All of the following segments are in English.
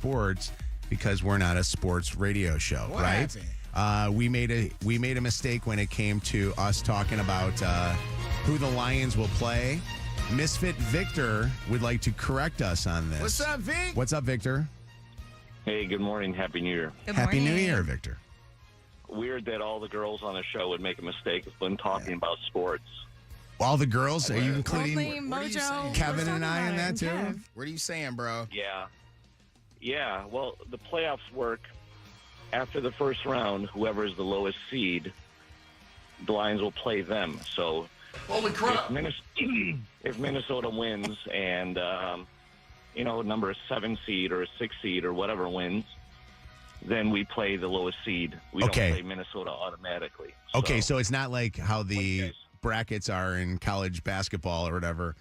sports because we're not a sports radio show, What right? happened? We made a mistake when it came to us talking about who the Lions will play. Misfit Victor would like to correct us on this. What's up, Vic? What's up, Victor? Hey, good morning. Happy New Year. Good Happy morning. New Year, Victor. Weird that all the girls on the show would make a mistake when talking about sports. All the girls, are you Only including What are you Mojo. saying? Kevin We're and I talking in about that it, too? Kev. What are you saying, bro? Yeah. Well, the playoffs work after the first round. Whoever is the lowest seed, the Lions will play them. So, Holy crap. if Minnesota wins and number 7 seed or a 6 seed or whatever wins, then we play the lowest seed. We Okay. don't play Minnesota automatically. Okay, so it's not like how the Okay. brackets are in college basketball or whatever.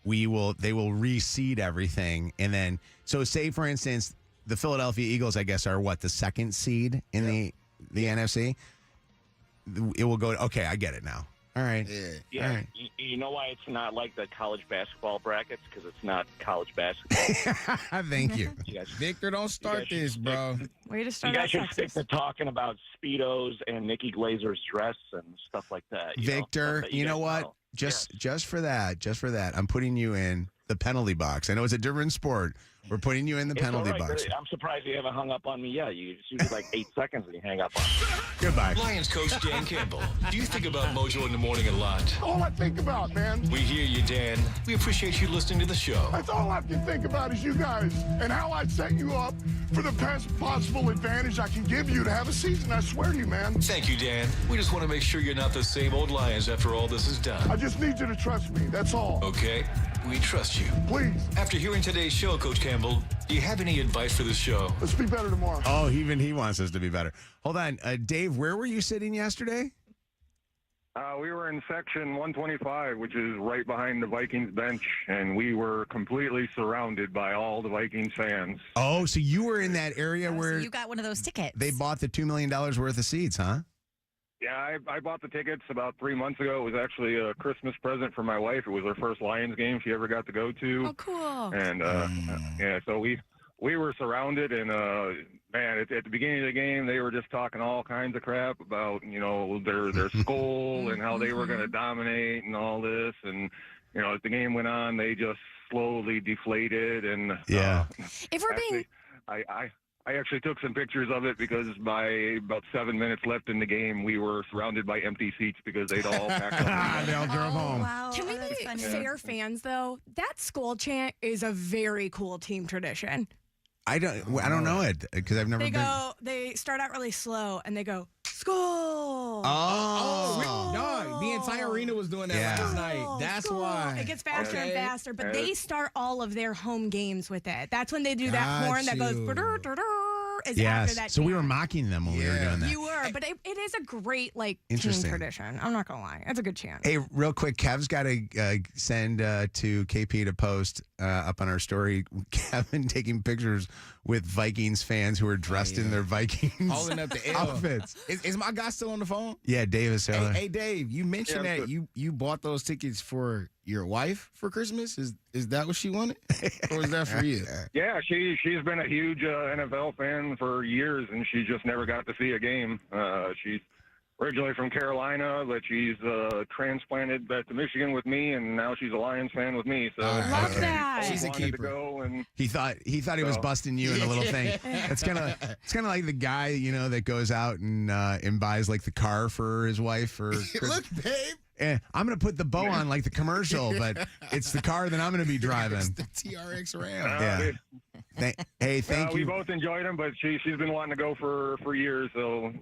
They will reseed everything, and then say for instance, the Philadelphia Eagles, I guess, are what, the 2nd seed in the NFC. It will go. Okay, I get it now. All right. Yeah, All right. you know why it's not like the college basketball brackets? Because it's not college basketball. Thank you. You guys, Victor, don't start You guys this, bro. Way to you start guys out should stick sexist. to talking about Speedos and Nikki Glazer's dress and stuff like that. Victor, Stuff that you know guys what? know. Just for that, I'm putting you in the penalty box. I know it's a different sport. We're putting you in the It's penalty all right. box. I'm surprised you haven't hung up on me yet. You it's usually like 8 seconds and you hang up on me. Goodbye. Lions coach Dan Campbell. Do you think about Mojo in the morning a lot? All I think about, man. We hear you, Dan. We appreciate you listening to the show. That's all I can think about is you guys and how I set you up for the best possible advantage I can give you to have a season. I swear to you, man. Thank you, Dan. We just want to make sure you're not the same old Lions after all this is I done. just need you to trust me. That's all. Okay? We trust you. Please, After hearing today's show, Coach Campbell, do you have any advice for the show? let's be better tomorrow. Oh, even he wants us to be better. Hold on. Dave, where were you sitting yesterday? We were in section 125, which is right behind the Vikings bench, and we were completely surrounded by all the Vikings fans. Oh, so you were in that area So where you got one of those tickets. they bought the $2 million worth of seats, huh? Yeah, I bought the tickets about 3 months ago. It was actually a Christmas present for my wife. It was her first Lions game she ever got to go to. Oh, cool. And, yeah, so we were surrounded, and, man, at the beginning of the game, they were just talking all kinds of crap about, their skull and how they were going to dominate and all this. And, as the game went on, they just slowly deflated. And, Yeah. If we're being I actually took some pictures of it because by about 7 minutes left in the game, we were surrounded by empty seats because they'd all packed up. They all drove home. wow. Can we that's be funny. fair fans though? That skull chant is a very cool team tradition. I don't know it because I've never been. They start out really slow and they go skull. Oh. Dog, the entire arena was doing that Yeah. last night. That's Skull. why. It gets faster and Okay. faster, but Yeah. they start all of their home games with it. That's when they do that horn that goes. Got you. "Brr-dur-dur-dur," is after Yes. that. So we were chant. mocking them when we were Yeah. doing that. You were, but it is a great team Interesting. tradition. I'm not gonna lie, it's a good chant. Hey, real quick, Kev's got to send to KP to post up on our story. Kevin taking pictures with Vikings fans who are dressed in their Vikings Holding up the L. outfits. Is my guy still on the phone? Yeah, Davis. Hey, Dave, you mentioned Yeah, that you bought those tickets for your wife for Christmas. Is that what she wanted? Or is that for you? Yeah, she's been a huge NFL fan for years, and she just never got to see a game. She's originally from Carolina, but she's transplanted back to Michigan with me, and now she's a Lions fan with me. So Love that. She's a wanted to keeper. go, and He thought he was So- busting you in a little thing. It's kind of like the guy that goes out and buys like the car for his wife for Look, babe. I'm gonna put the bow on like the commercial, but it's the car that I'm gonna be driving. It's the TRX Ram. Yeah. Hey, thank we you. both enjoyed them, but she's been wanting to go for years. So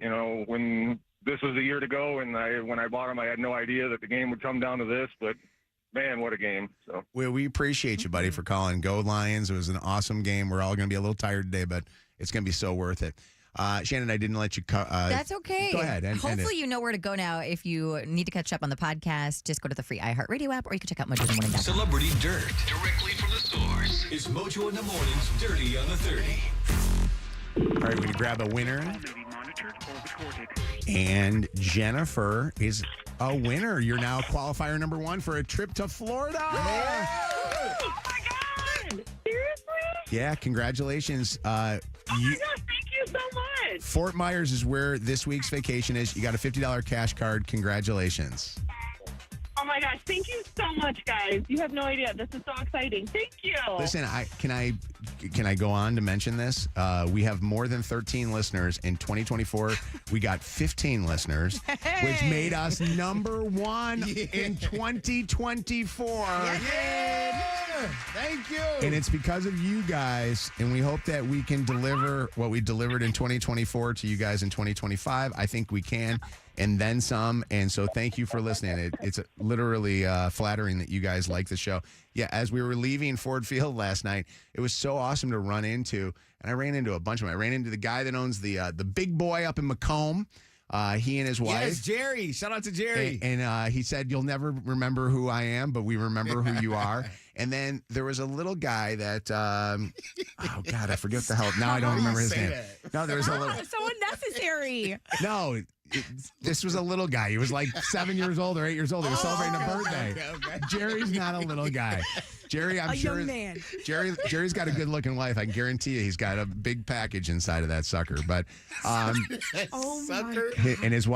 when this was the year to go, and when I bought them, I had no idea that the game would come down to this, but. Man, what a game. So We appreciate you, buddy, for calling. Go Lions. It was an awesome game. We're all going to be a little tired today, but it's going to be so worth it. Shannon, I didn't let you That's okay. Go ahead. And Hopefully you know where to go now. If you need to catch up on the podcast, just go to the free iHeartRadio app, or you can check out MojoInTheMorning.com. Celebrity Dirt. Directly from the source. It's Mojo in the Morning's Dirty on the 30. all right, we're going to grab a winner. And Jennifer is a winner. You're now qualifier number 1 for a trip to Florida. Oh my God! Seriously? Yeah, congratulations. Oh my gosh, thank you so much. Fort Myers is where this week's vacation is. You got a $50 cash card. Congratulations. Oh my gosh, thank you so much, guys. You have no idea. This is so exciting. Thank you. Listen, can I go on to mention this? We have more than 13 listeners in 2024. We got 15 listeners, which made us number one in 2024. Thank you. And it's because of you guys, and we hope that we can deliver what we delivered in 2024 to you guys in 2025. I think we can, and then some. And so thank you for listening. It's literally flattering that you guys like the show. Yeah, as we were leaving Ford Field last night, it was so awesome to run into, and I ran into a bunch of them. I ran into the guy that owns the Big Boy up in Macomb. He and his wife. Yes, Jerry. Shout out to Jerry. And he said, you'll never remember who I am, but we remember who you are. And then there was a little guy that, oh, God, I forget the hell. Now I don't remember his name. No, there was a little. So unnecessary. No, this was a little guy. He was like 7 years old or 8 years old. He was celebrating a birthday. Okay. Jerry's not a little guy. Jerry, I'm sure. Young man. Jerry's got a good looking wife. I guarantee you he's got a big package inside of that sucker. But Sucker. and his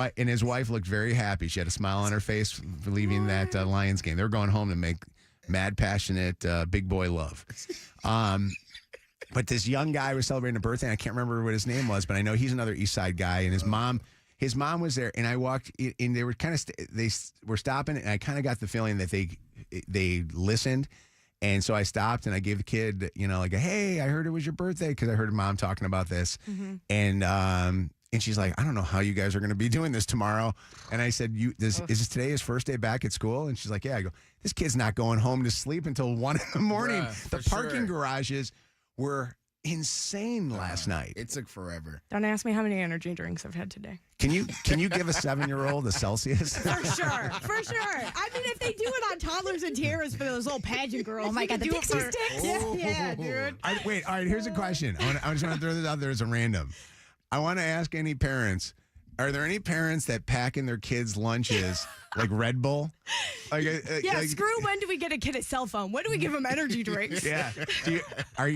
wife looked very happy. She had a smile on her face for leaving that Lions game. They were going home to make mad, passionate big boy love. But this young guy was celebrating a birthday. And I can't remember what his name was, but I know he's another East Side guy. And his mom was there. And I walked in. They were they were stopping, and I kind of got the feeling that they listened. And so I stopped and I gave the kid, like a, hey, I heard it was your birthday, because I heard mom talking about this. Mm-hmm. And she's like, I don't know how you guys are going to be doing this tomorrow. And I said, is this today his first day back at school? And she's like, yeah. I go, this kid's not going home to sleep until 1 a.m. Bruh, The parking garages were insane last night. It took forever. Don't ask me how many energy drinks I've had today. Can you give a 7-year-old a Celsius? For sure. I mean, if they do it on toddlers and tiaras for those little pageant girls. Oh my God, the pixie sticks. Yeah, dude. Wait, all right, here's a question. I just want to throw this out there as a random. I want to ask any parents, are there any parents that pack in their kids' lunches like Red Bull? Screw when do we get a kid a cell phone? When do we give them energy drinks? Yeah. Are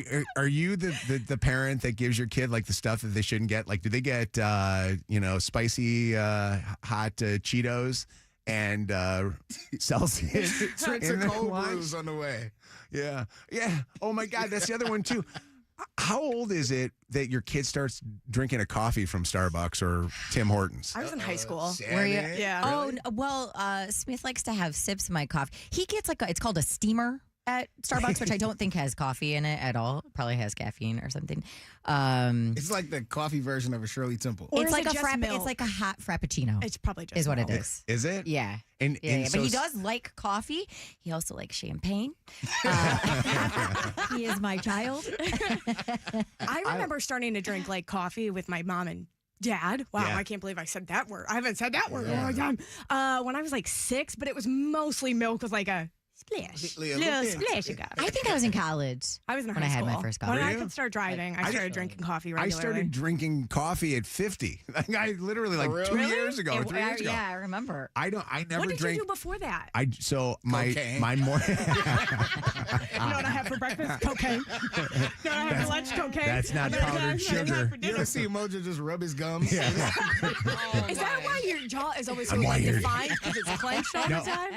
you the parent that gives your kid like the stuff that they shouldn't get? Like, do they get spicy hot Cheetos and Celsius? Tricks and cold brews on the way. Yeah. Oh my God, that's the other one too. How old is it that your kid starts drinking a coffee from Starbucks or Tim Hortons? I was in high school. Were you? Yeah. Oh, well, Smith likes to have sips of my coffee. He gets it's called a steamer at Starbucks, which I don't think has coffee in it at all. Probably has caffeine or something. It's like the coffee version of a Shirley Temple. Or It's is like it a just milk? It's like a hot frappuccino. It's probably just is what milk. it is. Is it? Yeah. And But so he does like coffee. He also likes champagne. He is my child. I remember starting to drink like coffee with my mom and dad. Wow, Yeah. I can't believe I said that word. I haven't said that word in a long time. When I was like 6, but it was mostly milk with like a splash. Little splash of coffee. I think I was in college. I was in when high I had school. my first When coffee. I could start driving, I started drinking coffee regularly. I started drinking coffee at 50. I literally like 2 years ago, or 3 years ago. Yeah, I remember. I never What did drank. you do before that? My morning. You know what I have for breakfast? Cocaine. You know what I have for lunch? Cocaine. That's not And then powdered that's what I have sugar. for You dinner. ever see Mojo just rub his gums? Yeah. Is that why your jaw is always so I'm like wired. defined because it's clenched all No. the time?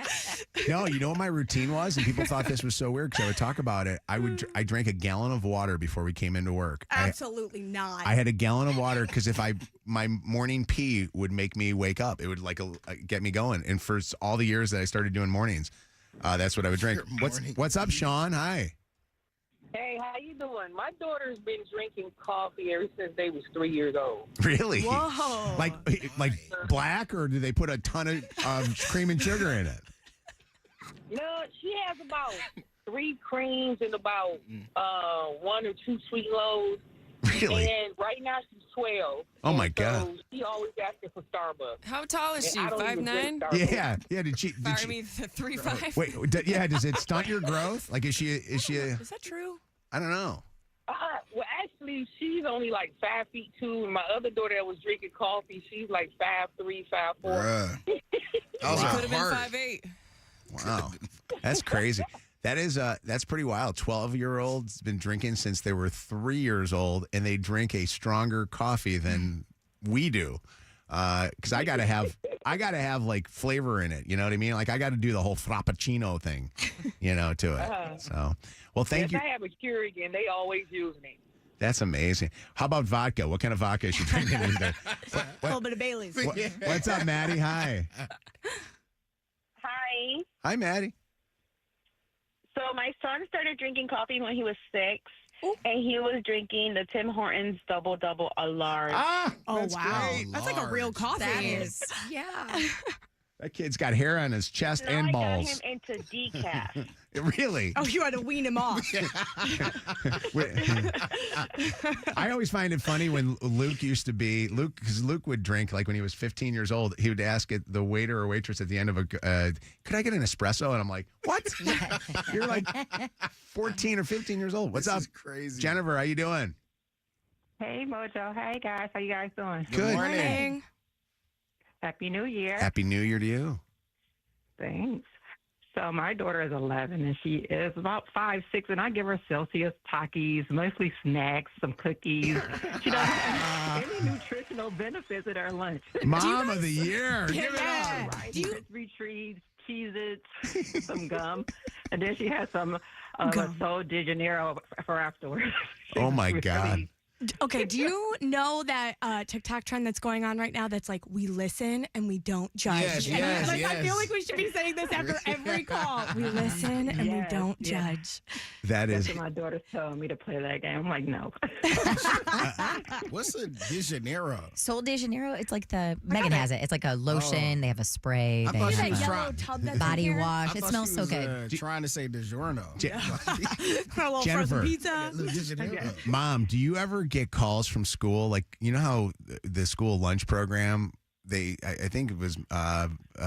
No, you know what my routine was, and people thought this was so weird because I would talk about it. I drank a gallon of water before we came into work. Absolutely not. I had a gallon of water because my morning pee would make me wake up. It would get me going. And for all the years that I started doing mornings, that's what I would drink. What's up, Sean? Hi. Hey, how you doing? My daughter's been drinking coffee ever since they was 3 years old. Really? Whoa. Like black, or do they put a ton of cream and sugar in it? No, she has about 3 creams and about 1 or 2 sweet loaves. Really? And right now she's 12. Oh, my And God. So she always asking for Starbucks. How tall is she? And I don't even 5'9"? drink Starbucks. Yeah. Did she? I mean, 3'5". Wait. Does it stunt your growth? Like, is she? Is that true? I don't know. Well, actually, she's only like 5'2", and my other daughter that was drinking coffee, she's like 5'3", 5'4". Bruh. She could have been 5'8". Wow, that's crazy. That's pretty wild. 12-year-olds been drinking since they were 3 years old, and they drink a stronger coffee than we do. Because I gotta have like flavor in it. You know what I mean? Like I got to do the whole frappuccino thing, to it. So, well, thank you. I have a Keurig, and they always use me. That's amazing. How about vodka? What kind of vodka is she drinking in there? A little bit of Bailey's. What's up, Maddie? Hi. Hi. Hi, Maddie. So my son started drinking coffee when he was 6, and he was drinking the Tim Hortons Double Double a large. Oh, wow. great. That's like a real coffee. That is, yeah. That kid's got hair on his chest Now and I balls. got him into decaf. Really? Oh, you had to wean him off. I always find it funny when because Luke would drink like when he was 15 years old. He would ask the waiter or waitress at the end of could I get an espresso? And I'm like, what? You're like 14 or 15 years old. What's This up? is crazy. Jennifer, how you doing? Hey, Mojo. Hey, guys. How you guys doing? Good. Morning. Happy New Year. Happy New Year to you. Thanks. So my daughter is 11, and she is about 5, 6, and I give her Celsius Takis, mostly snacks, some cookies. She doesn't have any nutritional benefits at her lunch. Mom of the year. Give it Yeah. up. Rice Krispie treats, Cheez-Its, some gum, and then she has some Gum. Sol de Janeiro for afterwards. Oh, my She's God. really- Okay, do you know that TikTok trend that's going on right now that's like, we listen and we don't judge? Yes, And yes, I feel yes. like we should be saying this after every call. We listen and we Yes, don't yes. judge. That That's is. what my daughter's telling me to play that game. I'm like, no. What's a De Janeiro? Sol de Janeiro, it's like Meaghan has it. It's like a lotion. They have a spray. I They thought have she was a Yellow tub that's in body here? wash. I It thought smells she so was, good. Trying to say DiGiorno. A little Jennifer. frozen pizza. Look, De Janeiro. Mom, do you ever get calls from school? Like, you know how the school lunch program, I think it was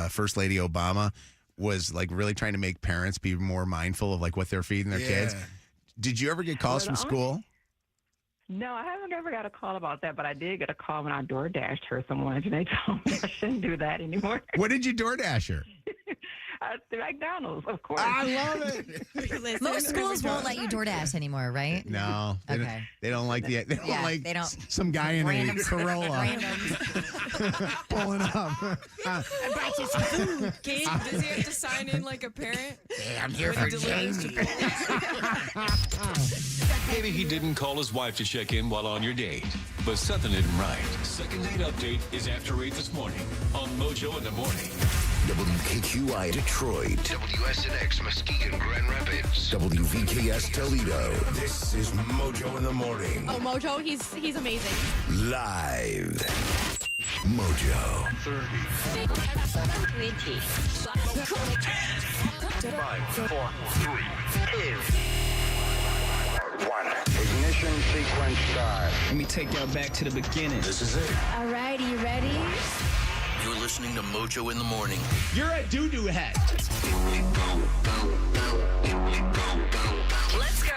First Lady Obama was like really trying to make parents be more mindful of like what they're feeding their kids. Did you ever get calls from school? No, I haven't ever got a call about that, but I did get a call when I door dashed her some lunch, and they told me I shouldn't do that anymore. What did you DoorDash her? The McDonald's, of course. I love it. Listen, Most schools won't let you DoorDash anymore, right? No, they Okay. don't, they don't like the. They don't Yeah, like they don't. some guy in a Random Corolla Randoms. pulling up. I brought you some food, kid. Does he have to sign in like a parent? Hey, I'm here When for he delivers Jamie. Maybe he didn't call his wife to check in while on your date, but something isn't right. Second date update is after 8 this morning on Mojo in the Morning. WKQI Detroit, WSNX Muskegon Grand Rapids, WVKS Toledo. This is Mojo in the Morning. Oh, Mojo, he's amazing. Live. Mojo. 20. 5, 4, 3, 2, 1. Ignition sequence start. Let me take y'all back to the beginning. This is it. All right, you ready? You're listening to Mojo in the Morning. You're a doo-doo head. Let's go.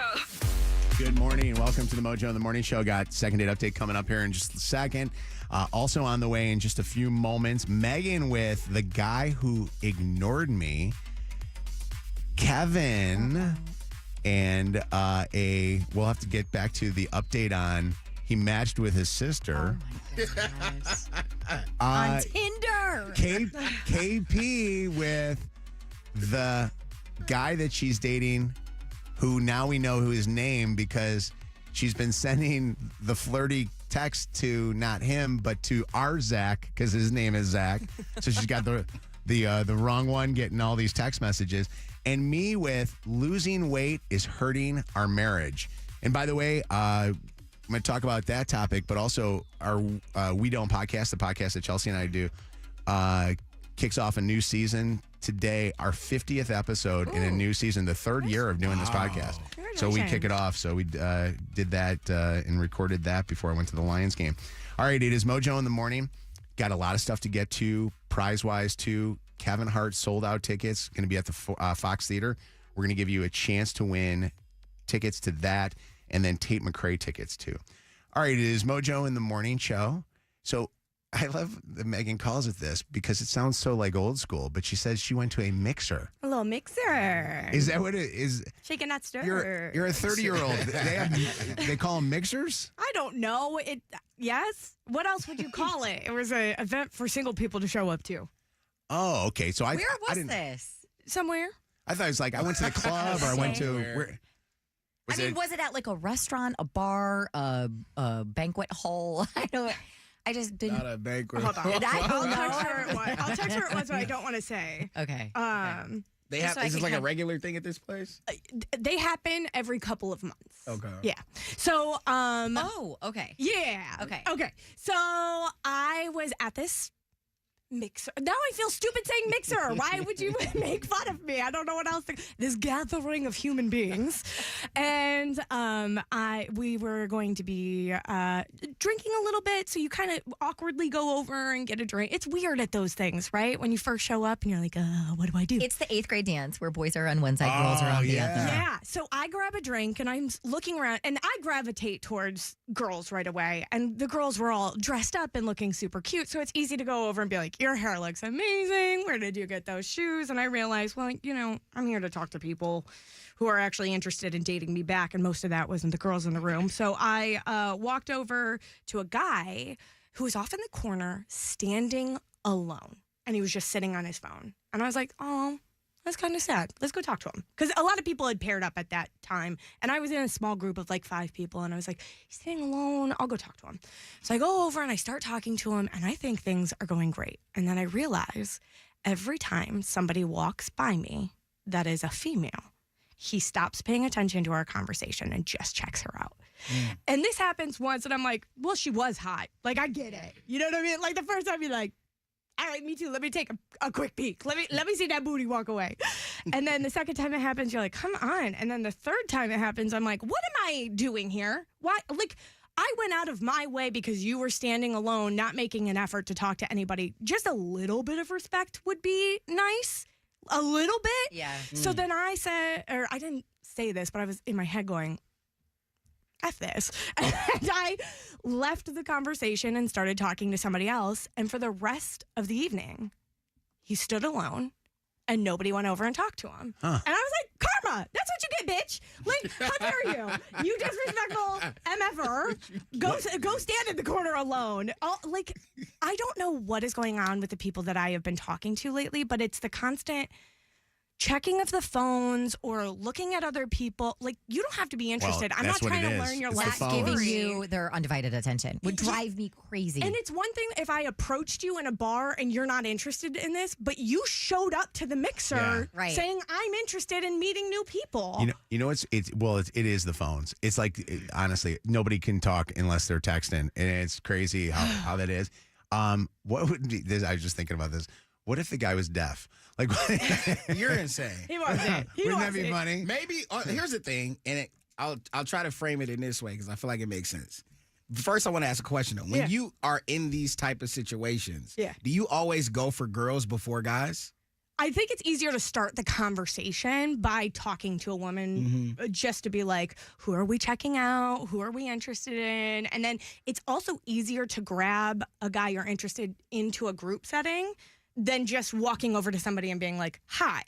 Good morning and welcome to the Mojo in the Morning Show. Got second date update coming up here in just a second. Also on the way in just a few moments, Meaghan with the guy who ignored me, Kevin, and we'll have to get back to the update on he matched with his sister. On Tinder. KP with the guy that she's dating, who now we know who his name because she's been sending the flirty text to not him but to our Zach because his name is Zach. So she's got the wrong one getting all these text messages. And me with losing weight is hurting our marriage. And by the way, I'm going to talk about that topic, but also our We Don't podcast, the podcast that Chelsea and I do, kicks off a new season today, our 50th episode in a new season, the third year of doing this podcast. So we kick it off. So we did that and recorded that before I went to the Lions game. All right, it is Mojo in the Morning. Got a lot of stuff to get to, prize-wise, too. Kevin Hart sold-out tickets, going to be at the Fox Theater. We're going to give you a chance to win tickets to that, and then Tate McRae tickets, too. All right, it is Mojo in the Morning show. So I love that Meaghan calls it this because it sounds so like old school, but she says she went to a mixer. A little mixer. Is that what it is? Shaken, not stirred. You're a 30-year-old. They call them mixers? I don't know. Yes. What else would you call it? It was an event for single people to show up to. Oh, okay. So Where was this? Somewhere. I thought it was like I went to the club or I went to was it at like a restaurant, a bar, a banquet hall? I just didn't. Not a banquet. Hold on. I'll text her it was. I'll text her it was, but I don't want to say. Okay. They have. Is this like a regular thing at this place? They happen every couple of months. Okay. Yeah. So. Oh. Okay. Yeah. Okay. Okay. So I was at this mixer. Now I feel stupid saying mixer. Why would you make fun of me? I don't know what else. This gathering of human beings, and we were going to be drinking a little bit. So you kind of awkwardly go over and get a drink. It's weird at those things, right? When you first show up and you're like, what do I do? It's the 8th grade dance where boys are on one side, girls are on the other. Yeah. So I grab a drink and I'm looking around and I gravitate towards girls right away. And the girls were all dressed up and looking super cute. So it's easy to go over and be like, your hair looks amazing. Where did you get those shoes? And I realized, well, I'm here to talk to people who are actually interested in dating me back. And most of that wasn't the girls in the room. So I walked over to a guy who was off in the corner standing alone. And he was just sitting on his phone. And I was like, oh, that's kind of sad. Let's go talk to him. Because a lot of people had paired up at that time. And I was in a small group of like 5 people. And I was like, he's sitting alone. I'll go talk to him. So I go over and I start talking to him. And I think things are going great. And then I realize every time somebody walks by me that is a female, he stops paying attention to our conversation and just checks her out. And this happens once. And I'm like, well, she was hot. Like, I get it. You know what I mean? Like the first time you're like, all right, me too. Let me take a quick peek. Let me see that booty walk away. And then the second time it happens, you're like, come on. And then the third time it happens, I'm like, what am I doing here? Why? Like, I went out of my way because you were standing alone, not making an effort to talk to anybody. Just a little bit of respect would be nice. A little bit. Yeah. So then I said, or I didn't say this, but I was in my head going, F this. And I left the conversation and started talking to somebody else. And for the rest of the evening, he stood alone and nobody went over and talked to him. Huh. And I was like, karma, that's what you get, bitch. Like, how dare you? You disrespectful MFer. Go stand in the corner alone. I don't know what is going on with the people that I have been talking to lately, but it's the constant checking of the phones or looking at other people. Like, you don't have to be interested. I'm not trying to learn your life story. Giving you their undivided attention would drive me crazy. And it's one thing if I approached you in a bar and you're not interested in this, but you showed up to the mixer saying, I'm interested in meeting new people. It is the phones. It's like, honestly, nobody can talk unless they're texting. And it's crazy how that is. What would be this? I was just thinking about this. What if the guy was deaf? Like, you're insane. He wasn't. Wouldn't that be funny? Maybe. Here's the thing, and I'll try to frame it in this way because I feel like it makes sense. First, I want to ask a question though. When you are in these type of situations, do you always go for girls before guys? I think it's easier to start the conversation by talking to a woman just to be like, who are we checking out? Who are we interested in? And then it's also easier to grab a guy you're interested into a group setting than just walking over to somebody and being like, hi.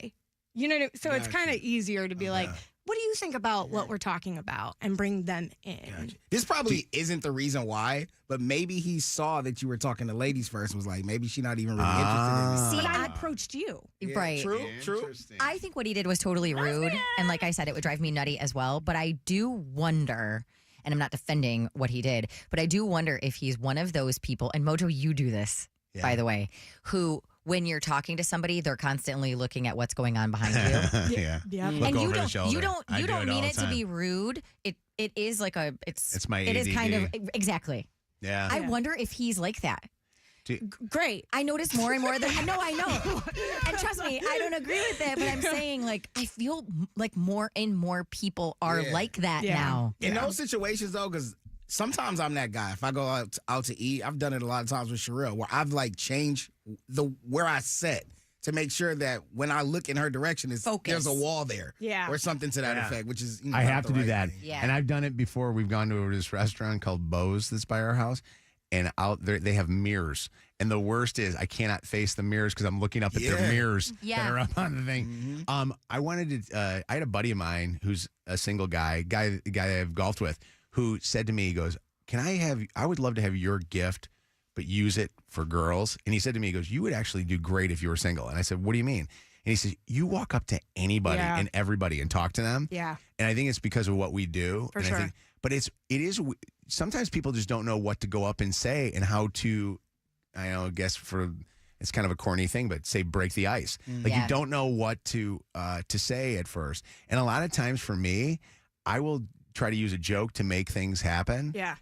You know, so it's kind of easier to be like, what do you think about what we're talking about? And bring them in. Gotcha. This probably isn't the reason why, but maybe he saw that you were talking to ladies first and was like, maybe she's not even really interested in me. See, I approached you. Yeah, right. True. I think what he did was totally rude. And like I said, it would drive me nutty as well. But I do wonder, and I'm not defending what he did, but I do wonder if he's one of those people, and Mojo, you do this, by the way, who when you're talking to somebody, they're constantly looking at what's going on behind you. Yeah. And you don't mean it to be rude. It is like it's my ADD. It is kind of exactly. Yeah. I wonder if he's like that. Great. I notice more and more that no, I know. And trust me, I don't agree with it, but I'm saying like I feel like more and more people are like that now. In those situations though, because sometimes I'm that guy. If I go out to eat, I've done it a lot of times with Sherelle, where I've like changed where I sit to make sure that when I look in her direction, there's a wall there, or something to that effect. Which is I have to do that, Yeah. and I've done it before. We've gone to this restaurant called Bo's that's by our house, and out there they have mirrors. And the worst is I cannot face the mirrors because I'm looking up at their mirrors that are up on the thing. I wanted to. I had a buddy of mine who's a single guy I've golfed with, who said to me, he goes, I would love to have your gift, but use it for girls. And he said to me, he goes, you would actually do great if you were single. And I said, what do you mean? And he says, you walk up to anybody and everybody and talk to them. Yeah. And I think it's because of what we do. For sure. But it is, sometimes people just don't know what to go up and say and how to, I guess it's kind of a corny thing, but say break the ice. Like you don't know what to say at first. And a lot of times for me, I will try to use a joke to make things happen. Yeah.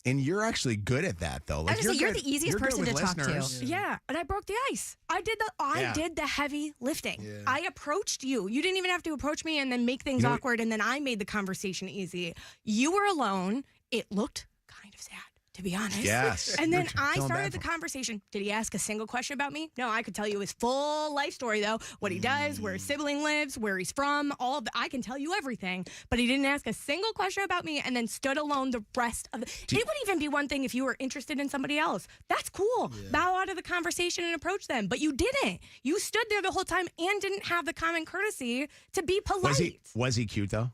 And you're actually good at that, though. Like you're the easiest person to talk to. Yeah, and I broke the ice. I did the heavy lifting. Yeah. I approached you. You didn't even have to approach me and then make things awkward, and then I made the conversation easy. You were alone. It looked kind of sad, to be honest. Yes. And then I started the conversation. Did he ask a single question about me? No, I could tell you his full life story, though. What he does, where his sibling lives, where he's from, I can tell you everything. But he didn't ask a single question about me and then stood alone the rest of it would even be one thing if you were interested in somebody else. That's cool. Yeah. Bow out of the conversation and approach them. But you didn't. You stood there the whole time and didn't have the common courtesy to be polite. Was he cute, though?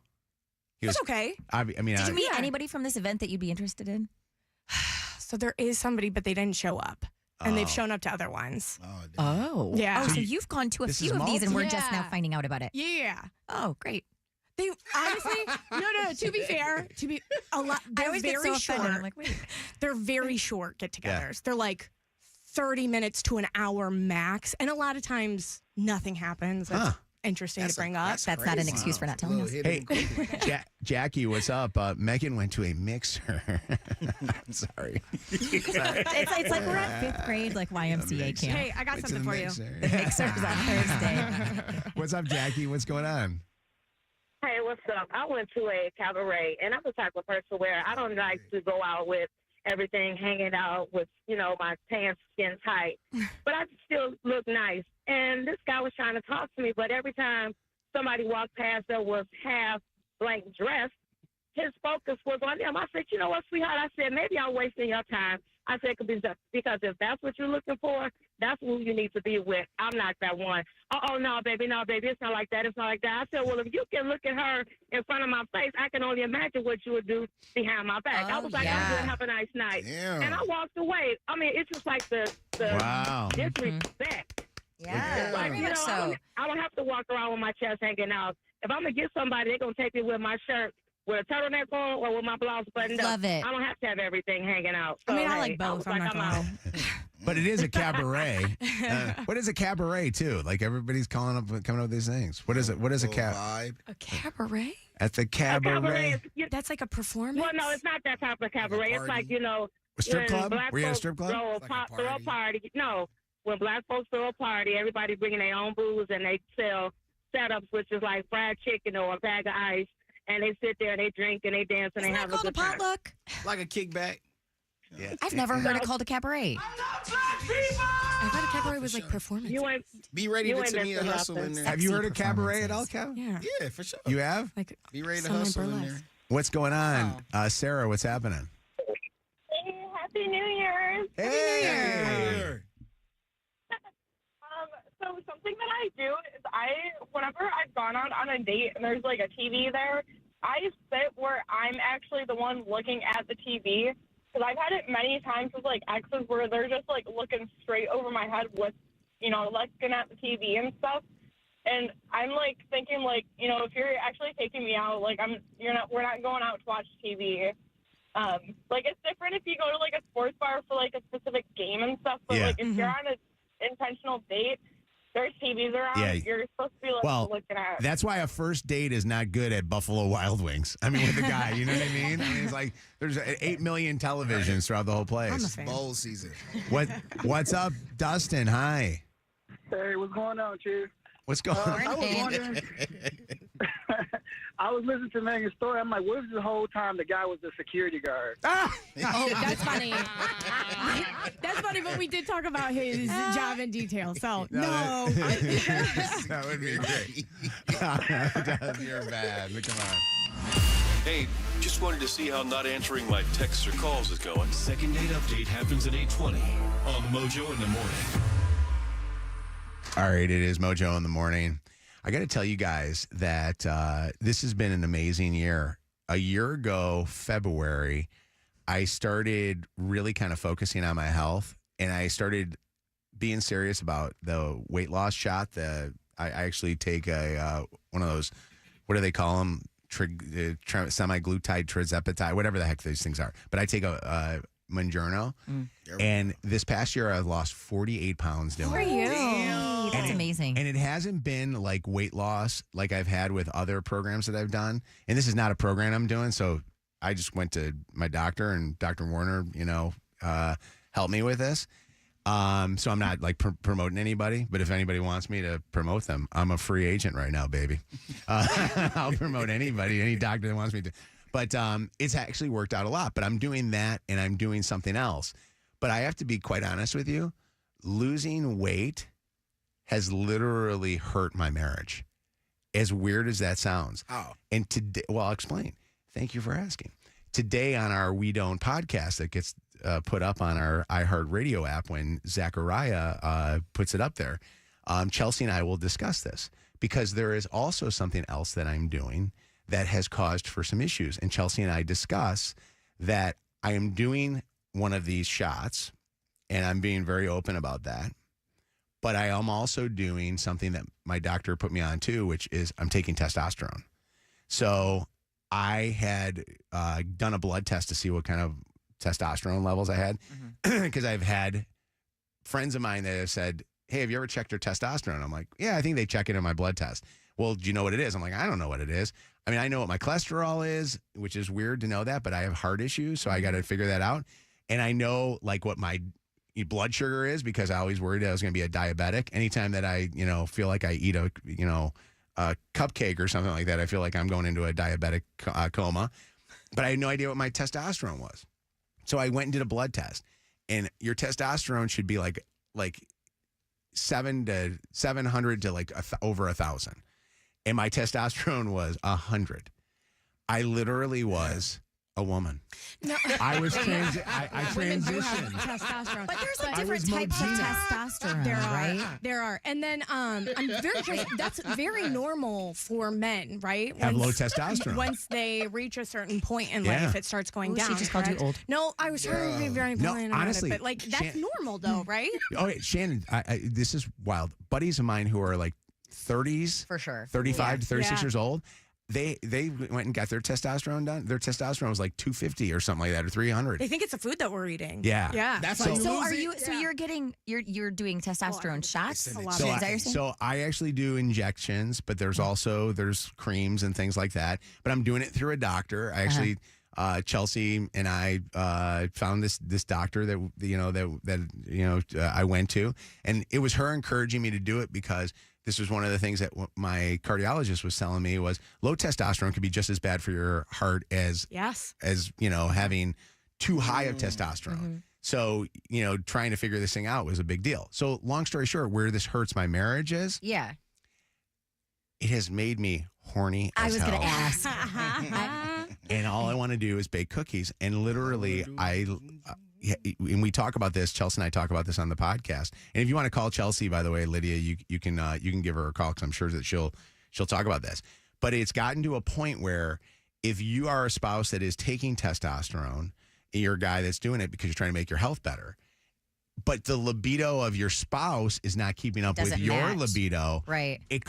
He was okay. Did you meet anybody from this event that you'd be interested in? So there is somebody, but they didn't show up. And they've shown up to other ones. Oh. Yeah. Oh, so you've gone to a few of these and we're just now finding out about it. Yeah. Oh, great. They honestly, no. To be fair, they're very short. I'm like, wait. They're very short get-togethers. They're like 30 minutes to an hour max, and a lot of times nothing happens. That's interesting to bring up. That's not an excuse for not telling us. Hey, Jackie, what's up? Meaghan went to a mixer. I'm sorry. It's like we're at 5th grade, like YMCA camp. Hey, I got something for you. The mixer's on Thursday. What's up, Jackie? What's going on? Hey, what's up? I went to a cabaret, and I'm the type of person where I don't like to go out with everything hanging out with, my pants skin tight. But I still look nice. And this guy was trying to talk to me, but every time somebody walked past that was half blank dressed, his focus was on them. I said, you know what, sweetheart? I said, maybe I'm wasting your time. I said, because if that's what you're looking for, that's who you need to be with. I'm not that one. Oh, no, baby, it's not like that. It's not like that. I said, well, if you can look at her in front of my face, I can only imagine what you would do behind my back. I was like, I'm good, have a nice night. Damn. And I walked away. I mean, it's just like the disrespect. Yeah, It's like, I don't have to walk around with my chest hanging out. If I'm going to get somebody, they're going to take me with my shirt with a turtleneck on or with my blouse buttoned up. Love it. I don't have to have everything hanging out. So, I mean, I like both. I'm not out. But it is a cabaret. What is a cabaret, too? Like, everybody's coming up with these things. What is it? What is a vibe? A cabaret? At the cabaret? That's like a performance? Well, no, it's not that type of cabaret. It's like, A strip club? Were you at a strip club? Throw a party. No. When black folks throw a party, everybody bringing their own booze and they sell setups, which is like fried chicken or a bag of ice. And they sit there and they drink and they dance and they have a good time. Potluck? Like a kickback. Yeah. I've never heard it called a cabaret. I thought a cabaret was like performance. Be ready to send me a hustle in there. Have you heard of cabaret at all, Kev? Yeah. Yeah, for sure. You have? Like, be ready to hustle in there. What's going on? Sarah, what's happening? Hey, Happy New Year's. Hey! So something that I do is whenever I've gone out on a date and there's like a TV there, I sit where I'm actually the one looking at the TV. Because I've had it many times with like exes where they're just like looking straight over my head with, looking at the TV and stuff. And I'm like thinking like, if you're actually taking me out, like we're not going out to watch TV. Like it's different if you go to like a sports bar for like a specific game and stuff. But like if you're on an intentional date, there's TVs around. Yeah. You're supposed to be looking at. That's why a first date is not good at Buffalo Wild Wings. I mean, with a guy, you know what I mean? I mean, it's like there's 8 million televisions throughout the whole place. Bowl season. What's up, Dustin? Hi. Hey, what's going on, Chief? What's going on? I was wondering. I was listening to Meaghan's story. I'm like, what if the whole time the guy was the security guard? Oh, that's funny. That's funny, but we did talk about his job in detail. So, no. That would be great. You're bad. Come on. Hey, just wanted to see how not answering my texts or calls is going. Second date update happens at 8:20 on Mojo in the morning. All right, it is Mojo in the morning. I got to tell you guys that this has been an amazing year. A year ago, February, I started really kind of focusing on my health, and I started being serious about the weight loss shot. I actually take one of those, what do they call them? Semi-glutide, trizepatide, whatever the heck these things are. But I take a Mounjaro, and this past year I lost 48 pounds doing it. Good for you. That's amazing. And it hasn't been like weight loss like I've had with other programs that I've done. And this is not a program I'm doing, so I just went to my doctor, and Dr. Warner, helped me with this. So I'm not like promoting anybody, but if anybody wants me to promote them, I'm a free agent right now, baby. I'll promote anybody, any doctor that wants me to. But it's actually worked out a lot. But I'm doing that, and I'm doing something else. But I have to be quite honest with you. Losing weight has literally hurt my marriage. As weird as that sounds. Oh. And today, well, I'll explain. Thank you for asking. Today on our We Don't podcast that gets put up on our iHeartRadio app when Zachariah puts it up there, Chelsea and I will discuss this because there is also something else that I'm doing that has caused for some issues. And Chelsea and I discuss that I am doing one of these shots, and I'm being very open about that. But I am also doing something that my doctor put me on too, which is I'm taking testosterone. So I had done a blood test to see what kind of testosterone levels I had, because I've had friends of mine that have said, hey, have you ever checked your testosterone? I'm like, yeah, I think they check it in my blood test. Well, do you know what it is? I'm like, I don't know what it is. I mean, I know what my cholesterol is, which is weird to know that, but I have heart issues, so I got to figure that out. And I know like what my blood sugar is because I always worried I was going to be a diabetic. Anytime that I, feel like I eat a cupcake or something like that, I feel like I'm going into a diabetic coma. But I had no idea what my testosterone was. So I went and did a blood test, and your testosterone should be like 700 to like over 1,000. And my testosterone was 100. I literally was a woman. No. I was I Women do have transitioned. testosterone. But there's like I was different types of Mogina. testosterone, There are, right? There are. And then I'm very curious. That's very normal for men, right? Have low testosterone. Once they reach a certain point in Yeah. life, it starts going Ooh, down. she just called you correct? old. No, I was trying to be very No, polite about honestly, it. But like that's normal though, right? Okay, Shannon, this is wild. Buddies of mine who are like 30s, For sure. 35 to 36 Yeah. years old, they went and got their testosterone done. Their testosterone was like 250 or something like that, or 300. They think it's a food that we're eating. Yeah. Yeah. That's So- like So are losing- you? So you're getting you're doing testosterone shots? it's a an lot So of Is that what you're saying? so I actually do injections, but there's creams and things like that. But I'm doing it through a doctor. I actually, Chelsea and I found this doctor that I went to, and it was her encouraging me to do it because this was one of the things that my cardiologist was telling me was low testosterone could be just as bad for your heart as Yes. having too high of testosterone. So, trying to figure this thing out was a big deal. So, long story short, where this hurts my marriage is, Yeah. it has made me horny as I was going to hell. ask. And all I want to do is bake cookies. And literally, and we talk about this. Chelsea and I talk about this on the podcast. And if you want to call Chelsea, by the way, Lydia, you can give her a call because I'm sure that she'll talk about this. But it's gotten to a point where if you are a spouse that is taking testosterone, you're a guy that's doing it because you're trying to make your health better, but the libido of your spouse is not keeping up with doesn't your match. libido, Right. it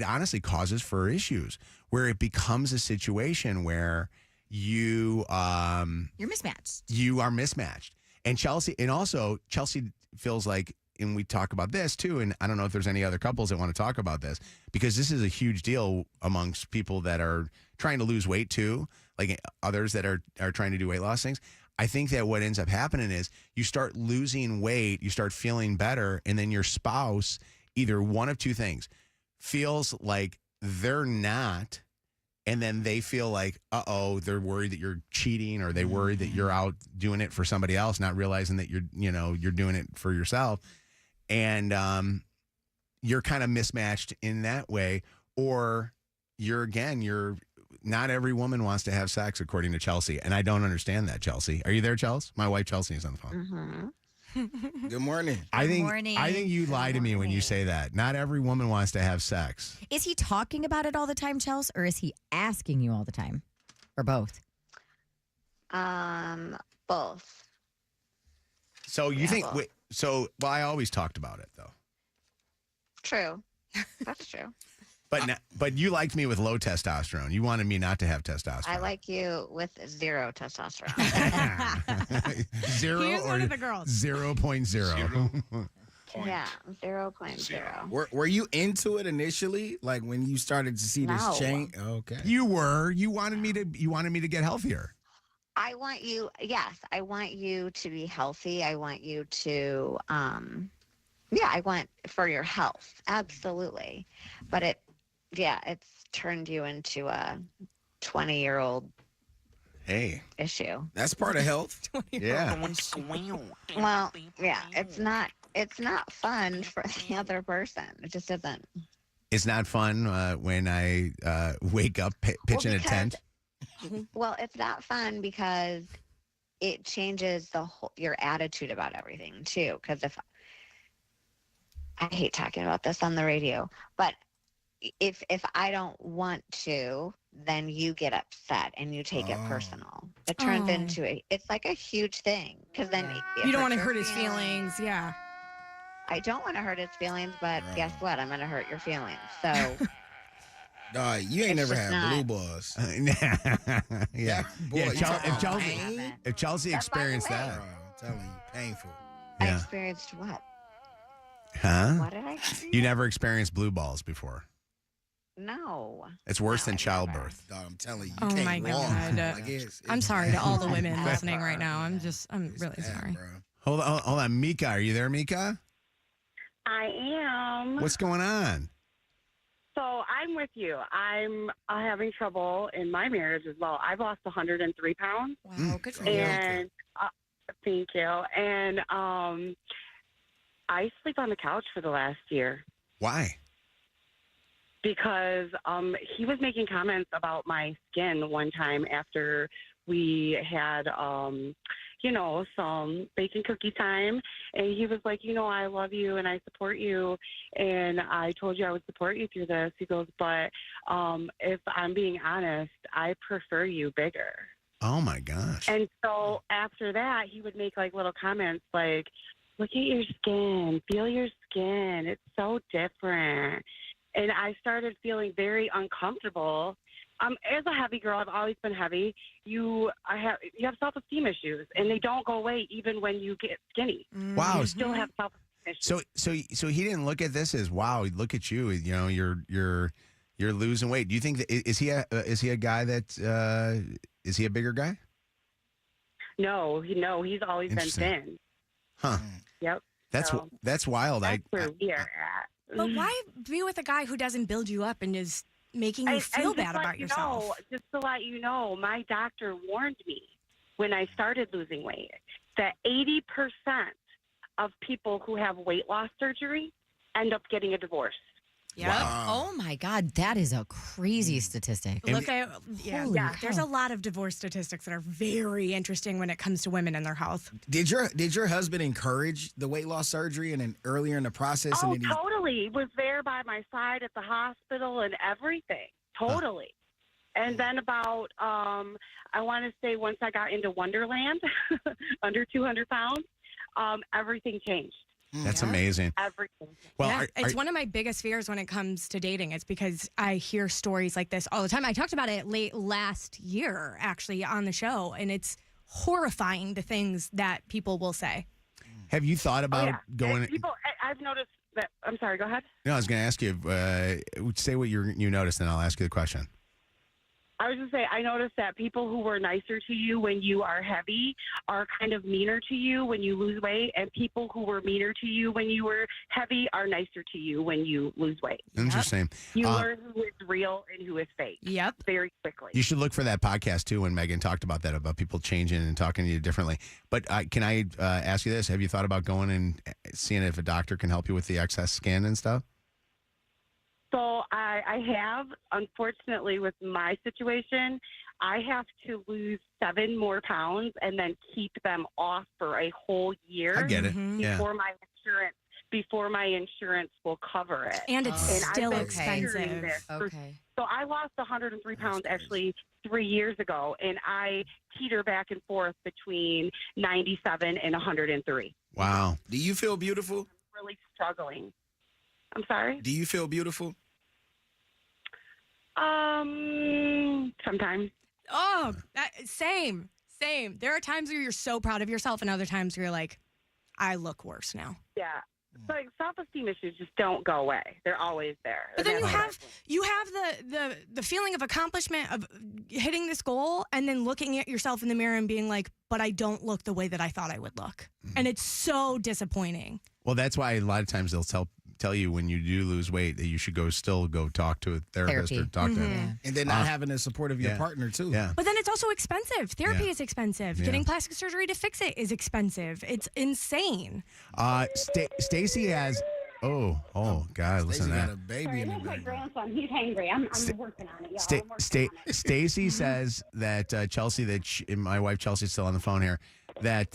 honestly causes for issues where it becomes a situation where you're mismatched. You are mismatched. And Chelsea feels like, and we talk about this too, and I don't know if there's any other couples that want to talk about this, because this is a huge deal amongst people that are trying to lose weight too, like others that are trying to do weight loss things. I think that what ends up happening is you start losing weight, you start feeling better, and then your spouse, either one of two things, feels like they're not, and then they feel like, they're worried that you're cheating, or they worry that you're out doing it for somebody else, not realizing that you're doing it for yourself. And you're kind of mismatched in that way, or you're not every woman wants to have sex, according to Chelsea, and I don't understand that. Chelsea, are you there, Chelsea? My wife Chelsea is on the phone. Good morning. I think morning. I think you lie to me when you say that. Not every woman wants to have sex. Is he talking about it all the time, Chels, or is he asking you all the time? Or both? Both. So you think? Well, I always talked about it though. True. That's true. But you liked me with low testosterone. You wanted me not to have testosterone. I like you with 0 testosterone. Zero He is or one of the girls. 0.0. Yeah, 0.0. Were you into it initially? Like when you started to see this No. change? Okay. You were. You wanted me to get healthier. I want you, yes, I want you to be healthy. I want you to, I want for your health. Absolutely. But it's turned you into a 20-year-old issue. That's part of health. Yeah. Well, yeah, it's not fun for the other person. It just isn't. It's not fun when I wake up pitching a tent. Well, it's not fun because it changes your attitude about everything too. Because I hate talking about this on the radio, but if I don't want to, then you get upset and you take it personal. It turns into it's like a huge thing because then You don't want to hurt his feelings. Yeah. I don't want to hurt his feelings, but guess what? I'm going to hurt your feelings. So. You ain't It's never just had blue not- balls. Yeah. Boy, Yeah, you talking about Chelsea, pain? if Chelsea experienced Bro, that. I'm telling you, painful. I Yeah. experienced what? Huh? What did I experience? You never experienced blue balls before. No. It's worse than childbirth. Dog, I'm telling you, Oh can't my walk. God. Like, I'm sorry to all the women bad. listening right now. I'm really bad, sorry. bro. Hold on, Mika. Are you there, Mika? I am. What's going on? So I'm with you. I'm having trouble in my marriage as well. I've lost 103 pounds. Wow, good for you. And thank you. And I sleep on the couch for the last year Why? because he was making comments about my skin one time after we had some bacon cookie time, and he was like, I love you and I support you, and I told you I would support you through this. He goes, but if I'm being honest, I prefer you bigger. Oh my gosh. And so after that, he would make like little comments like, look at your skin, feel your skin. It's so different. And I started feeling very uncomfortable. As a heavy girl, I've always been heavy. You have self-esteem issues, and they don't go away even when you get skinny. Wow. You still have self-esteem issues. So he didn't look at this as wow. Look at you. You're losing weight. Do you think that is he a guy that is he a bigger guy? No, he's always been Interesting. thin. Huh. Yep. That's wild. That's where we are at. But why be with a guy who doesn't build you up and is making you feel and bad about yourself? Just to let you know, my doctor warned me when I started losing weight that 80% of people who have weight loss surgery end up getting a divorce. Yep. Wow. Oh my God, that is a crazy statistic. Holy cow. There's a lot of divorce statistics that are very interesting when it comes to women and their health. Did your husband encourage the weight loss surgery and then earlier in the process? Oh, and then totally. He was there by my side at the hospital and everything. Totally. And then about, I want to say once I got into Wonderland, under 200 pounds, everything changed. That's amazing. Everything. Well, it's one of my biggest fears when it comes to dating. It's because I hear stories like this all the time. I talked about it late last year, actually, on the show, and it's horrifying the things that people will say. Have you thought about going? I've noticed that. I'm sorry. Go ahead. No, I was going to ask you. Say what you noticed, and I'll ask you the question. I was going to say, I noticed that people who were nicer to you when you are heavy are kind of meaner to you when you lose weight, and people who were meaner to you when you were heavy are nicer to you when you lose weight. Interesting. You learn who is real and who is fake. Yep. Very quickly. You should look for that podcast too when Meaghan talked about that, about people changing and talking to you differently. But can I ask you this? Have you thought about going and seeing if a doctor can help you with the excess skin and stuff? So I have, unfortunately, with my situation, I have to lose 7 more pounds and then keep them off for a whole year. I get it. Before my insurance will cover it. And it's still I've been expensive. carrying this Okay. So I lost 103 pounds actually 3 years ago, and I teeter back and forth between 97 and 103. Wow. Do you feel beautiful? Really struggling. I'm sorry? Do you feel beautiful? Sometimes. Oh, same. There are times where you're so proud of yourself, and other times where you're like, I look worse now. Yeah. So self-esteem issues just don't go away. They're always there. But then you have the feeling of accomplishment of hitting this goal, and then looking at yourself in the mirror and being like, but I don't look the way that I thought I would look. And it's so disappointing. Well, that's why a lot of times they'll tell you when you do lose weight that you should still go talk to a therapist or talk to And then not having the support of your partner, too. Yeah. But then it's also expensive. Therapy is expensive. Yeah. Getting plastic surgery to fix it is expensive. It's insane. Stacy has. Oh, God! Listen to that. Got a baby in the my back. grandson. He's hangry. I'm working on it. Yeah, I'm working on it. Stacy says that Chelsea, my wife Chelsea, is still on the phone here. That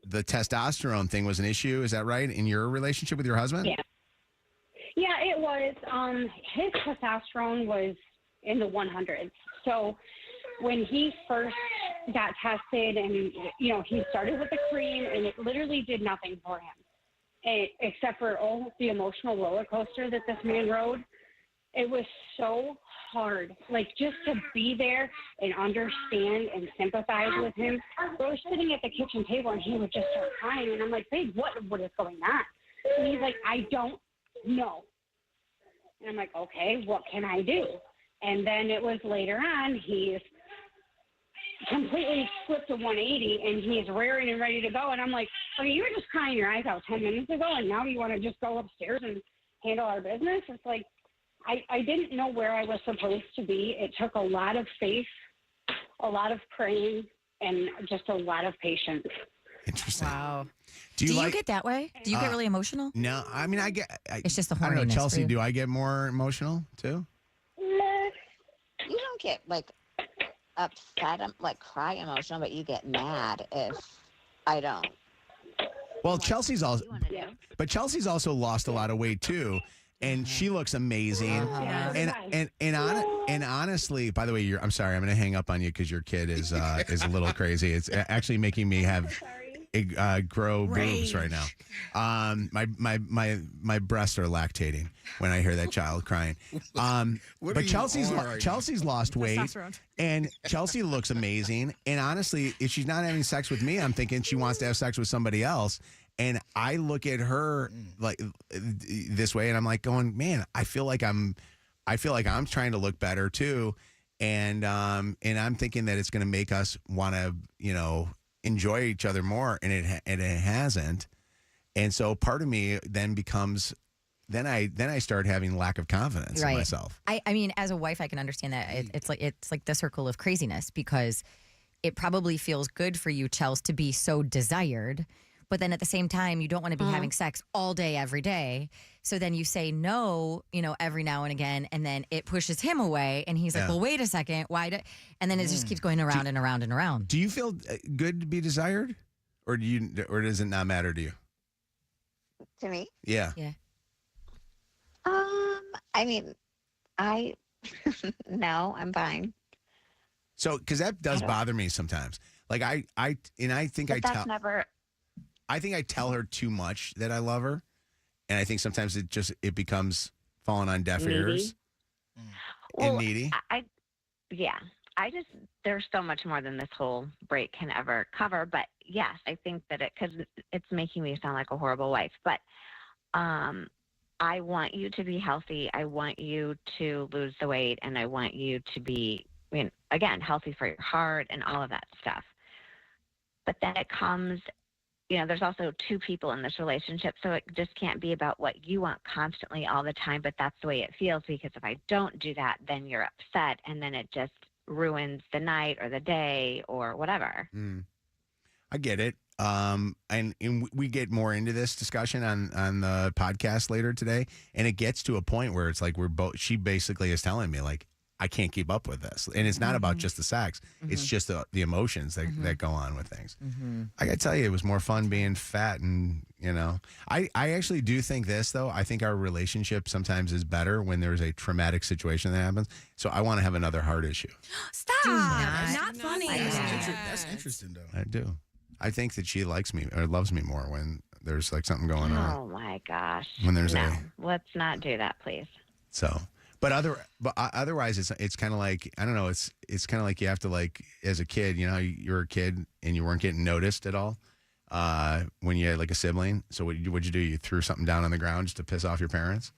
the testosterone thing was an issue. Is that right in your relationship with your husband? Yeah, it was. His testosterone was in the 100s. So when he first got tested, and he started with the cream, and it literally did nothing for him, except for the emotional roller coaster that this man rode. It was so hard, like just to be there and understand and sympathize with him. We were sitting at the kitchen table, and he would just start crying, and I'm like, babe, what is going on? And he's like, I don't know. And I'm like, okay, what can I do? And then it was later on, he's completely flipped to 180, and he's raring and ready to go. And I'm like, okay, you were just crying your eyes out 10 minutes ago, and now you want to just go upstairs and handle our business? It's like, I didn't know where I was supposed to be. It took a lot of faith, a lot of praying, and just a lot of patience. Interesting. Wow. Do you get that way? Do you get really emotional? No, I mean, it's just the I don't know, horniness Chelsea, for you. do I get more emotional too? You don't get upset, like cry emotional, but you get mad if I don't. Well, Chelsea's also lost a lot of weight too. And she looks amazing. And honestly, by the way, I'm sorry, I'm going to hang up on you because your kid is a little crazy. It's actually making me grow boobs right now. My breasts are lactating when I hear that child crying. But Chelsea's lost weight, and Chelsea looks amazing. And honestly, if she's not having sex with me, I'm thinking she wants to have sex with somebody else. And I look at her like this way, and I'm like going, man, I feel like I'm trying to look better too, and I'm thinking that it's going to make us want to, enjoy each other more, and it hasn't. And so part of me then becomes, then I start having lack of confidence in myself. I mean, as a wife, I can understand that it's like the circle of craziness, because it probably feels good for you, Chels, to be so desired. But then at the same time, you don't want to be having sex all day, every day. So then you say no, every now and again, and then it pushes him away. And he's like, well, wait a second. Why? And then it just keeps going around and around and around. Do you feel good to be desired? Or does it not matter to you? To me? Yeah. Yeah. I mean, no, I'm fine. So, because that does bother me sometimes. Like I think I think I tell her too much that I love her, and I think sometimes it becomes falling on deaf ears and needy. There's so much more than this whole break can ever cover. But yes, I think that because it's making me sound like a horrible wife. But I want you to be healthy. I want you to lose the weight, and I want you to be, again, healthy for your heart and all of that stuff. But then it comes. There's also two people in this relationship, so it just can't be about what you want constantly all the time, but that's the way it feels, because if I don't do that, then you're upset, and then it just ruins the night or the day or whatever. I get it. And we get more into this discussion on the podcast later today, and it gets to a point where it's like she basically is telling me like, I can't keep up with this. And it's not about just the sex. It's just the emotions that go on with things. I got to tell you, it was more fun being fat. And, I actually do think this, though. I think our relationship sometimes is better when there's a traumatic situation that happens. So I want to have another heart issue. Stop. Not funny. That's interesting, though. I do. I think that she likes me or loves me more when there's like something going on. Oh, my gosh. When there's let's not do that, please. So... But otherwise, it's kind of like, I don't know. It's kind of like you have to, like, as a kid, you're a kid and you weren't getting noticed at all when you had like a sibling. So what'd you do? You threw something down on the ground just to piss off your parents.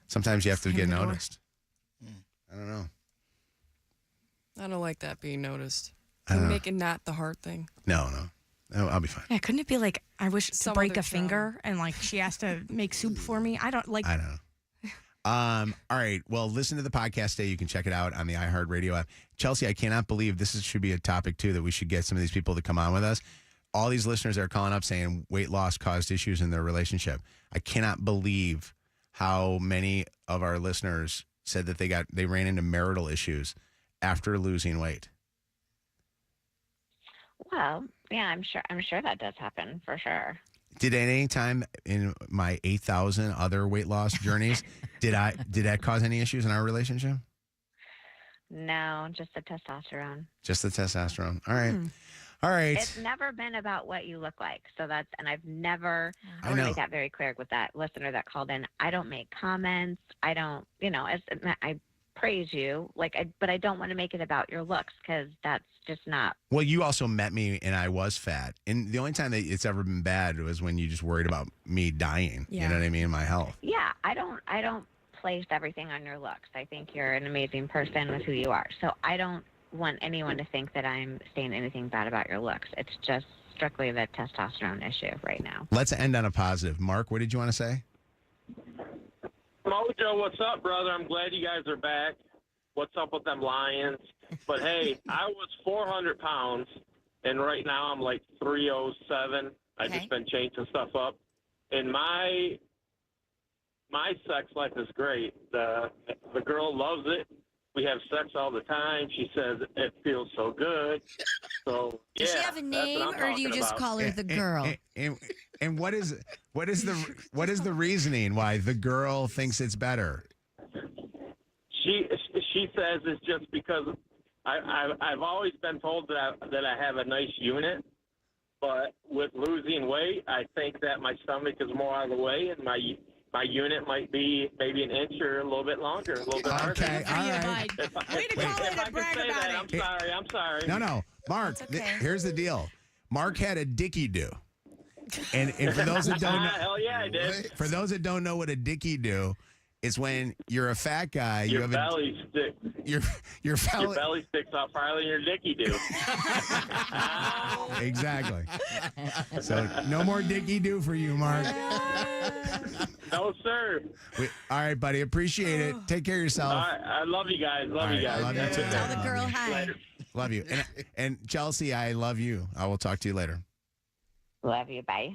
Sometimes you have to get noticed. I don't know. I don't like that being noticed. I don't know. Make it not the hard thing. No, I'll be fine. Yeah, couldn't it be like I wish to break a finger and like she has to make soup for me? I don't know. All right. Well, listen to the podcast today. You can check it out on the iHeartRadio app. Chelsea, I cannot believe should be a topic, too, that we should get some of these people to come on with us. All these listeners are calling up saying weight loss caused issues in their relationship. I cannot believe how many of our listeners said that they ran into marital issues after losing weight. Well, yeah, I'm sure that does happen for sure. Did at any time in my 8,000 other weight loss journeys, did that cause any issues in our relationship? No, just the testosterone. Just the testosterone. All right. All right. It's never been about what you look like. So I want to make that very clear with that listener that called in. I don't make comments. I don't, I praise you, but I don't want to make it about your looks because that's just not. Well, you also met me and I was fat. And the only time that it's ever been bad was when you just worried about me dying. Yeah. You know what I mean? My health. Yeah. I don't place everything on your looks. I think you're an amazing person with who you are. So I don't want anyone to think that I'm saying anything bad about your looks. It's just strictly the testosterone issue right now. Let's end on a positive. Mark, what did you want to say? Mojo, what's up, brother? I'm glad you guys are back. What's up with them Lions? But, hey, I was 400 pounds, and right now I'm like 307. I've just been changing stuff up. And my sex life is great. The girl loves it. We have sex all the time. She says it feels so good. So, does she have a name, or do you just call her the girl? And what is the reasoning why the girl thinks it's better? She says it's just because I've always been told that I have a nice unit, but with losing weight, I think that my stomach is more out of the way, and my unit might be maybe an inch or a little bit longer, a little bit harder. Okay, all right. If I can say that, I'm sorry. No, Mark. Here's the deal. Mark had a dicky do, and for those that don't know, hell yeah, I did. For those that don't know what a dicky do, it's when you're a fat guy. Your belly sticks. Your belly sticks out farther than your dicky do. Exactly. So no more dicky do for you, Mark. No, sir. All right, buddy. Appreciate it. Take care of yourself. All right, I love you guys. Love you guys. Love you too. Tell the girl hi. Later. Love you. And Chelsea, I love you. I will talk to you later. Love you. Bye.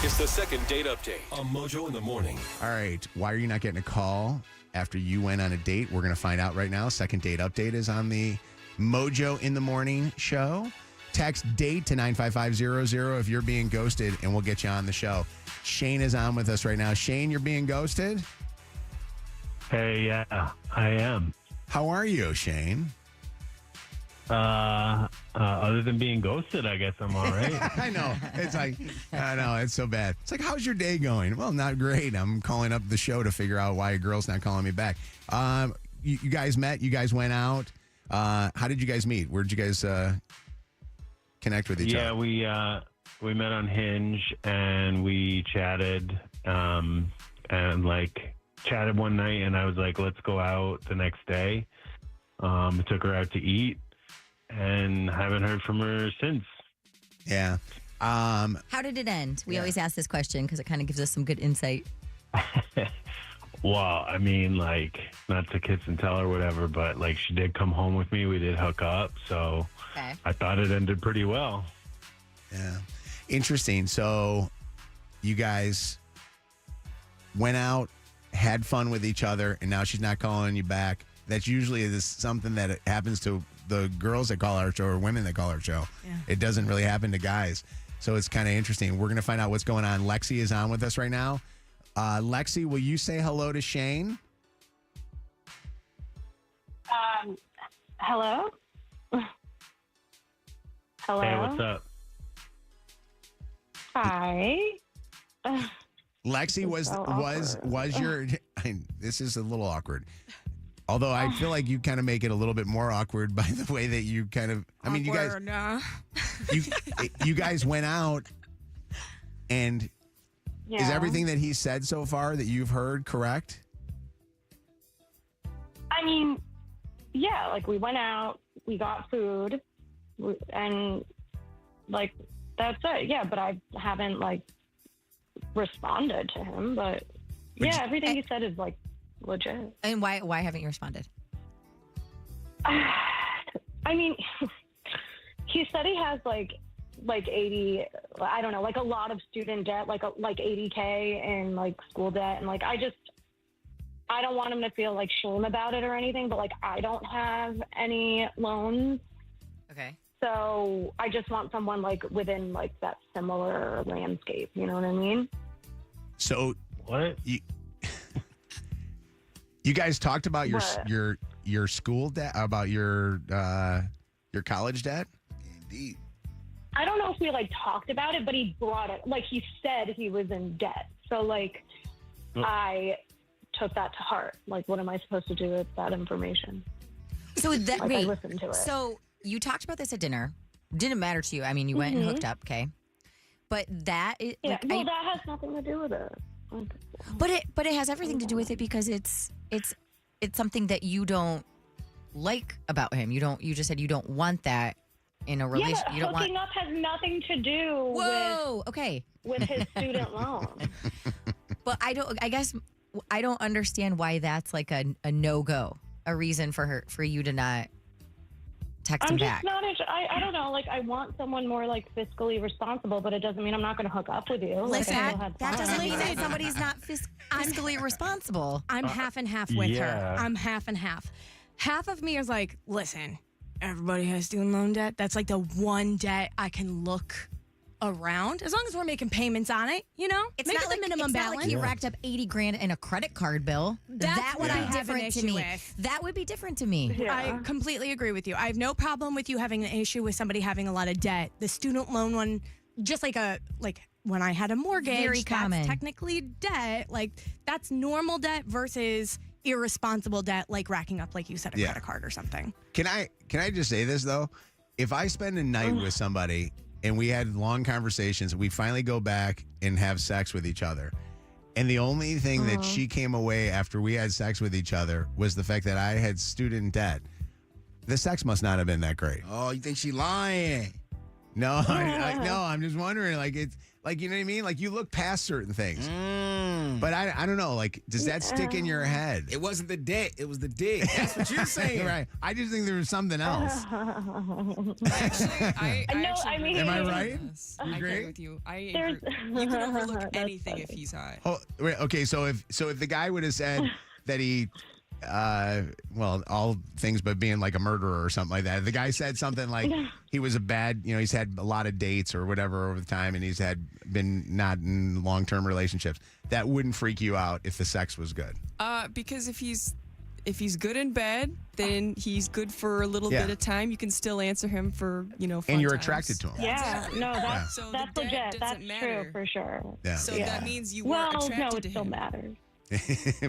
It's the second date update on Mojo in the Morning. All right. Why are you not getting a call after you went on a date? We're going to find out right now. Second date update is on the Mojo in the Morning show. Text date to 95500 if you're being ghosted, and we'll get you on the show. Shane is on with us right now. Shane, you're being ghosted? Hey, yeah, I am. How are you, Shane? Other than being ghosted, I guess I'm all right. I know. It's so bad. It's like, how's your day going? Well, not great. I'm calling up the show to figure out why a girl's not calling me back. You guys met. You guys went out. How did you guys meet? Where did you guys connect with each other? Yeah, we met on Hinge and we chatted and chatted one night, and I was like, let's go out the next day. Took her out to eat and haven't heard from her since. Yeah. How did it end? We always ask this question because it kind of gives us some good insight. Well, I mean, not to kiss and tell or whatever, but she did come home with me. We did hook up, so I thought it ended pretty well. Yeah. Interesting. So you guys went out, had fun with each other, and now she's not calling you back. That's usually something that happens to the girls that call our show or women that call our show. Yeah. It doesn't really happen to guys. So it's kind of interesting. We're going to find out what's going on. Lexi is on with us right now. Lexi, will you say hello to Shane? Hello? Hello? Hey, what's up? Hi. Lexi was your. This is a little awkward. Although I feel like you kind of make it a little bit more awkward by the way that you kind of. I mean, you guys went out, and is everything that he said so far that you've heard correct? I mean, yeah, like we went out, we got food, and like that's it. Yeah, but I haven't like responded to him. But yeah, everything he said is like legit. And why haven't you responded? I mean, he said he has like 80, I don't know, like a lot of student debt, like $80K in like school debt, and like I don't want him to feel like shame about it or anything, but like I don't have any loans. Okay. So I just want someone like within like that similar landscape. You know what I mean? So what? You guys talked about your school debt, about your college debt? Indeed. I don't know if we like talked about it, but he brought it. Like he said he was in debt. So like I took that to heart. Like, what am I supposed to do with that information? So that like, I listened to it. So you talked about this at dinner. Didn't matter to you. I mean, you went and hooked up, okay? But that is, yeah. Well, that has nothing to do with it. But it has everything to do with it because it's something that you don't like about him. You just said you don't want that in a relationship. Yeah, but you don't hooking up has nothing to do with his student loan. But I guess I don't understand why that's like a no-go, a reason for you to not text him back. I don't know. Like, I want someone more like fiscally responsible, but it doesn't mean I'm not going to hook up with you. Listen, like, that doesn't mean that somebody's not fiscally responsible. I'm half and half with her. I'm half and half. Half of me is like, listen, everybody has student loan debt. That's like the one debt I can look around as long as we're making payments on it, you know? It's make not it like the minimum balance. Not like he racked up $80,000 in a credit card bill. That would be different to me. With. That would be different to me. Yeah. I completely agree with you. I have no problem with you having an issue with somebody having a lot of debt. The student loan one, just like when I had a mortgage, very common. That's technically debt. Like that's normal debt versus irresponsible debt, like racking up, like you said, a credit card or something. Can I just say this though? If I spend a night with somebody and we had long conversations, we finally go back and have sex with each other, and the only thing that she came away after we had sex with each other was the fact that I had student debt, the sex must not have been that great. Oh, you think she lying? No, no, I'm just wondering, like, it's like, you know what I mean? Like, you look past certain things. But I don't know, like, does that stick in your head? It wasn't the debt, it was the dick. That's what you're saying. Right. I just think there was something else. Am I right? I agree with you. I agree. You can overlook anything if he's hot. Oh, wait, okay, so if the guy would have said that he all things but being like a murderer or something like that. The guy said something like he was he's had a lot of dates or whatever over the time, and he's been not in long-term relationships. That wouldn't freak you out if the sex was good. Because if he's good in bed, then he's good for a little bit of time. You can still answer him for, fun and you're times. attracted to him. Yeah, no, that's So that's the debt legit. That's matter. true for sure. Yeah. So that means you weren't attracted no, to it him. still matters.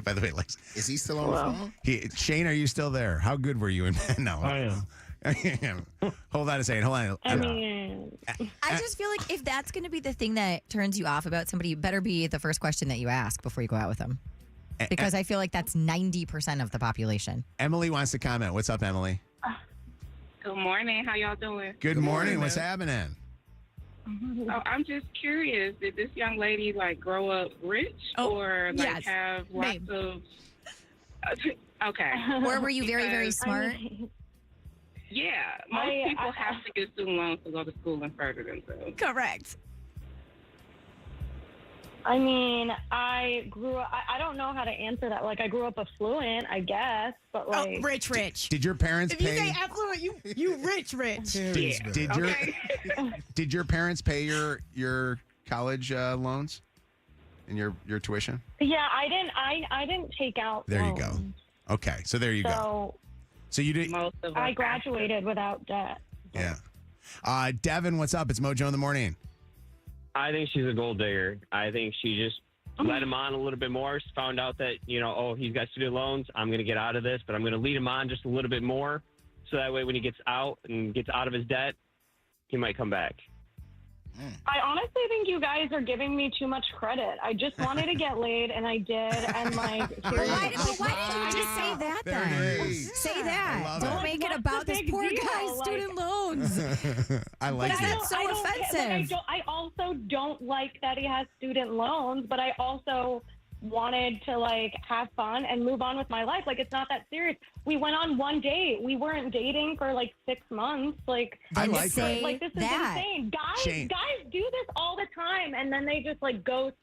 By the way, Lex, is he still on the phone? Shane, are you still there? How good were you in bed? No, I am. Hold on a second. Hold on. I just feel like if that's going to be the thing that turns you off about somebody, it better be the first question that you ask before you go out with them. Because I feel like that's 90% of the population. Emily wants to comment. What's up, Emily? Good morning. How y'all doing? Good morning. What's happening? Oh, I'm just curious. Did this young lady grow up rich or have lots of? Okay. Or were you very, very smart? Yeah, most people have to get student loans to go to school and further themselves. Correct. I mean, I grew up, I don't know how to answer that. Like, I grew up affluent, I guess, but like. Rich. Did your parents If you pay? say affluent, you rich. Did your parents pay your college loans and your tuition? Yeah, I didn't take out. There you loans. go. Okay, so there you go. So you did. I graduated without debt. Yeah. Devin, what's up? It's Mojo in the morning. I think she's a gold digger. I think she just led him on a little bit more. She found out that, he's got student loans. I'm going to get out of this, but I'm going to lead him on just a little bit more. So that way when he gets out and gets out of his debt, he might come back. I honestly think you guys are giving me too much credit. I just wanted to get laid, and I did. And why did you just say that then? Say that. Don't make it about this poor guy's student loans. I like but that. That's so offensive. I also don't like that he has student loans, but I also wanted to have fun and move on with my life. It's not that serious. We went on one date. We weren't dating for 6 months. I like that. This is insane. Guys do this all the time, and then they just ghost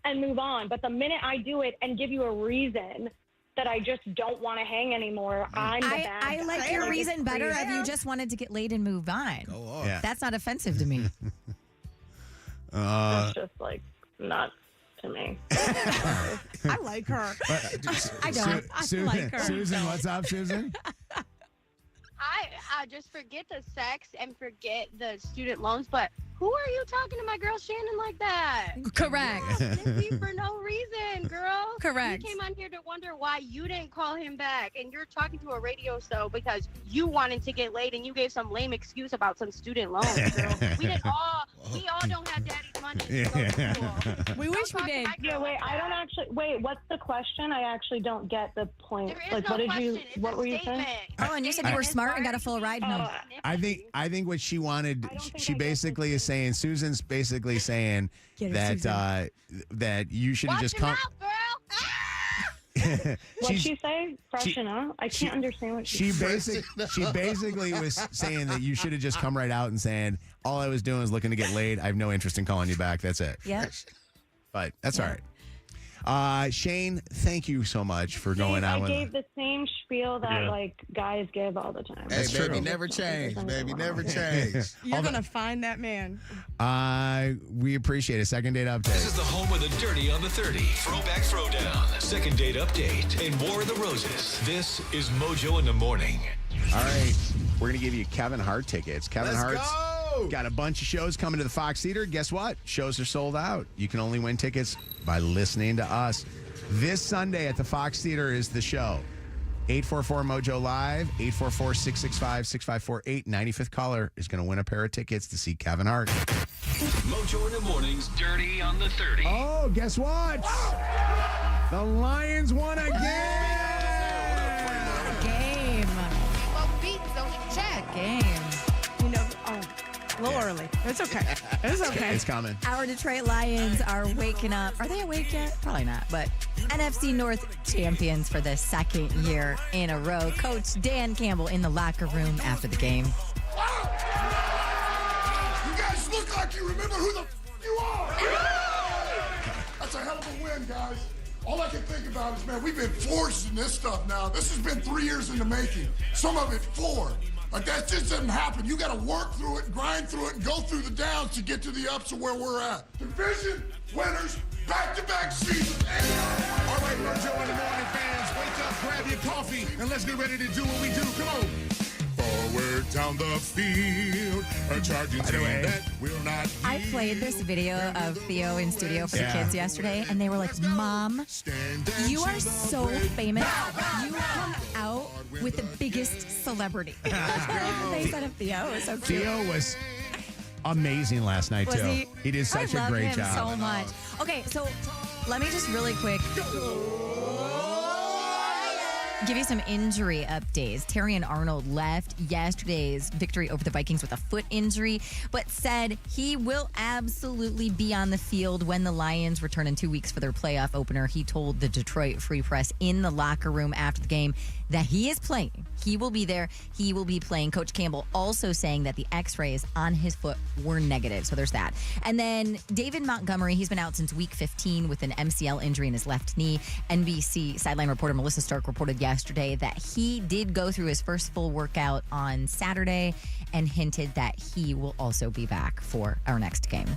and move on. But the minute I do it and give you a reason that I just don't want to hang anymore, I'm the bad guy. I like your reason better if you just wanted to get laid and move on. Go on. Yeah. That's not offensive to me. That's just not to me. I like her. I don't. Susan, like her. Susan, what's up, Susan? I just forget the sex and forget the student loans, but who are you talking to my girl Shannon like that? Correct. For no reason, girl. Correct. You came on here to wonder why you didn't call him back, and you're talking to a radio show because you wanted to get laid and you gave some lame excuse about some student loans, girl. We all don't have daddy's money to go to school. We wish we did. Yeah, wait, what's the question? I actually don't get the point. There is no question. It's what a were you statement. saying? Oh, and you said you were smart and got a full ride home. I think what she wanted, she basically is saying, Susan's basically saying that that you should have just come. What'd she say? Freshen up? I can't understand what she basically was saying that you should have just come right out and saying, all I was doing was looking to get laid. I have no interest in calling you back. That's it. Yeah. But that's all right. Shane, thank you so much for going out with I gave the same spiel that guys give all the time. Hey, baby, never change. Baby, never change. You're going to find that man. We appreciate it. Second date update. This is the home of the Dirty on the 30. Throwback Throwdown. Second date update. And War of the Roses. This is Mojo in the morning. All right. We're going to give you Kevin Hart tickets. Kevin Hart's got a bunch of shows coming to the Fox Theater. Guess what? Shows are sold out. You can only win tickets by listening to us. This Sunday at the Fox Theater is the show. 844-MOJO Live, 844-665-6548. 95th caller is going to win a pair of tickets to see Kevin Hart. Mojo in the morning's Dirty on the 30. Oh, guess what? The Lions won again. Game. Check. Game. A little early. It's okay. It's okay. It's coming. Our Detroit Lions are waking up. Are they awake yet? Probably not. But NFC North champions for the second year in a row. Coach Dan Campbell in the locker room after the game. You guys look like you remember who the you are. That's a hell of a win, guys. All I can think about is, man, we've been forced in this stuff now. This has been 3 years in the making. Some of it 4. That just doesn't happen. You got to work through it, grind through it, and go through the downs to get to the ups of where we're at. Division winners, back-to-back seasons. All right, Mojo in the morning, fans. Wake up, grab your coffee, and let's get ready to do what we do. Come on. Forward down the field, a charging team that will not. I played this video of Theo in studio for the kids yesterday, and they were like, Mom, you are so famous. You come out with the biggest celebrity. They said of Theo. It was so cute. Theo was amazing last night, Was too. He did such a great job. I love him so much. Okay, so let me just really quick. Give you some injury updates. Terrion Arnold left yesterday's victory over the Vikings with a foot injury, but said he will absolutely be on the field when the Lions return in 2 weeks for their playoff opener. He told the Detroit Free Press in the locker room after the game that he is playing. He will be there. He will be playing. Coach Campbell also saying that the x-rays on his foot were negative. So there's that. And then David Montgomery, he's been out since week 15 with an MCL injury in his left knee. NBC sideline reporter Melissa Stark reported yesterday that he did go through his first full workout on Saturday and hinted that he will also be back for our next game.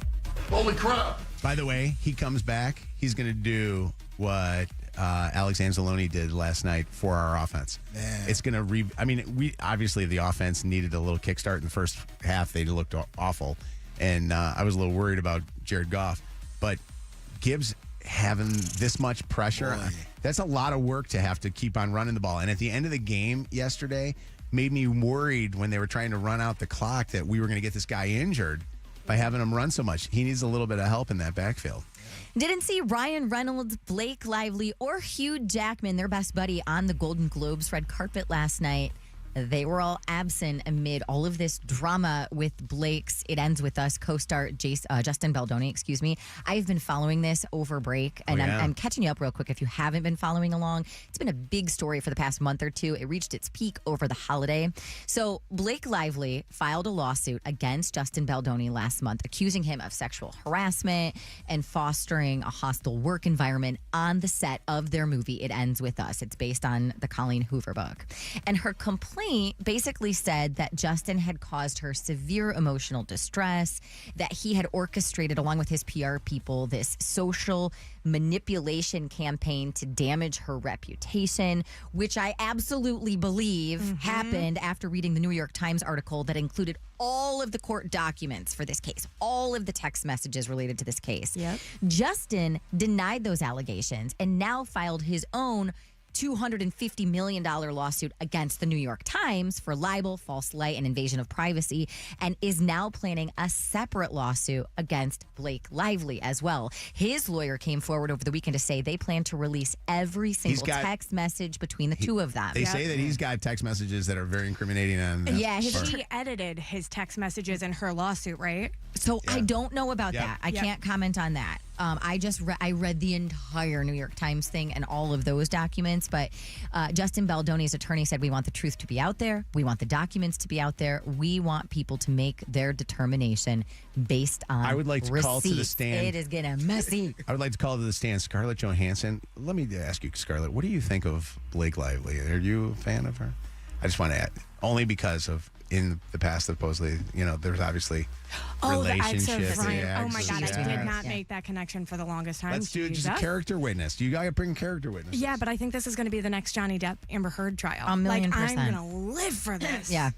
Holy crap. By the way, he comes back. He's going to do what Alex Anzalone did last night for our offense. Man. It's going to we obviously the offense needed a little kickstart in the first half. They looked awful. And I was a little worried about Jared Goff. But Gibbs having this much pressure, that's a lot of work to have to keep on running the ball. And at the end of the game yesterday, made me worried when they were trying to run out the clock that we were going to get this guy injured by having him run so much. He needs a little bit of help in that backfield. Didn't see Ryan Reynolds, Blake Lively, or Hugh Jackman, their best buddy, on the Golden Globes red carpet last night. They were all absent amid all of this drama with Blake's It Ends With Us co-star Justin Baldoni, excuse me. I've been following this over break, and I'm catching you up real quick if you haven't been following along. It's been a big story for the past month or two. It reached its peak over the holiday. So Blake Lively filed a lawsuit against Justin Baldoni last month, accusing him of sexual harassment and fostering a hostile work environment on the set of their movie It Ends With Us. It's based on the Colleen Hoover book. And her complaint basically said that Justin had caused her severe emotional distress, that he had orchestrated, along with his PR people, this social manipulation campaign to damage her reputation, which I absolutely believe happened after reading the New York Times article that included all of the court documents for this case, all of the text messages related to this case. Yep. Justin denied those allegations and now filed his own $250 million lawsuit against the New York Times for libel, false light, and invasion of privacy, and is now planning a separate lawsuit against Blake Lively as well. His lawyer came forward over the weekend to say they plan to release every single text message between the two of them. They say that he's got text messages that are very incriminating on them. Yeah, she edited his text messages in her lawsuit, right? So I don't know about that. I can't comment on that. I read the entire New York Times thing and all of those documents, but Justin Baldoni's attorney said, we want the truth to be out there. We want the documents to be out there. We want people to make their determination based on I would like to receipts. call to the stand. It is getting messy. I would like to call to the stand Scarlett Johansson. Let me ask you, Scarlett, what do you think of Blake Lively? Are you a fan of her? I just want to add, only because of in the past, supposedly, there's obviously relationships. Oh my God, I did not make that connection for the longest time. Let's do just a character witness. You got to bring character witnesses. Yeah, but I think this is going to be the next Johnny Depp Amber Heard trial. 1,000,000%. I'm going to live for this. Yeah.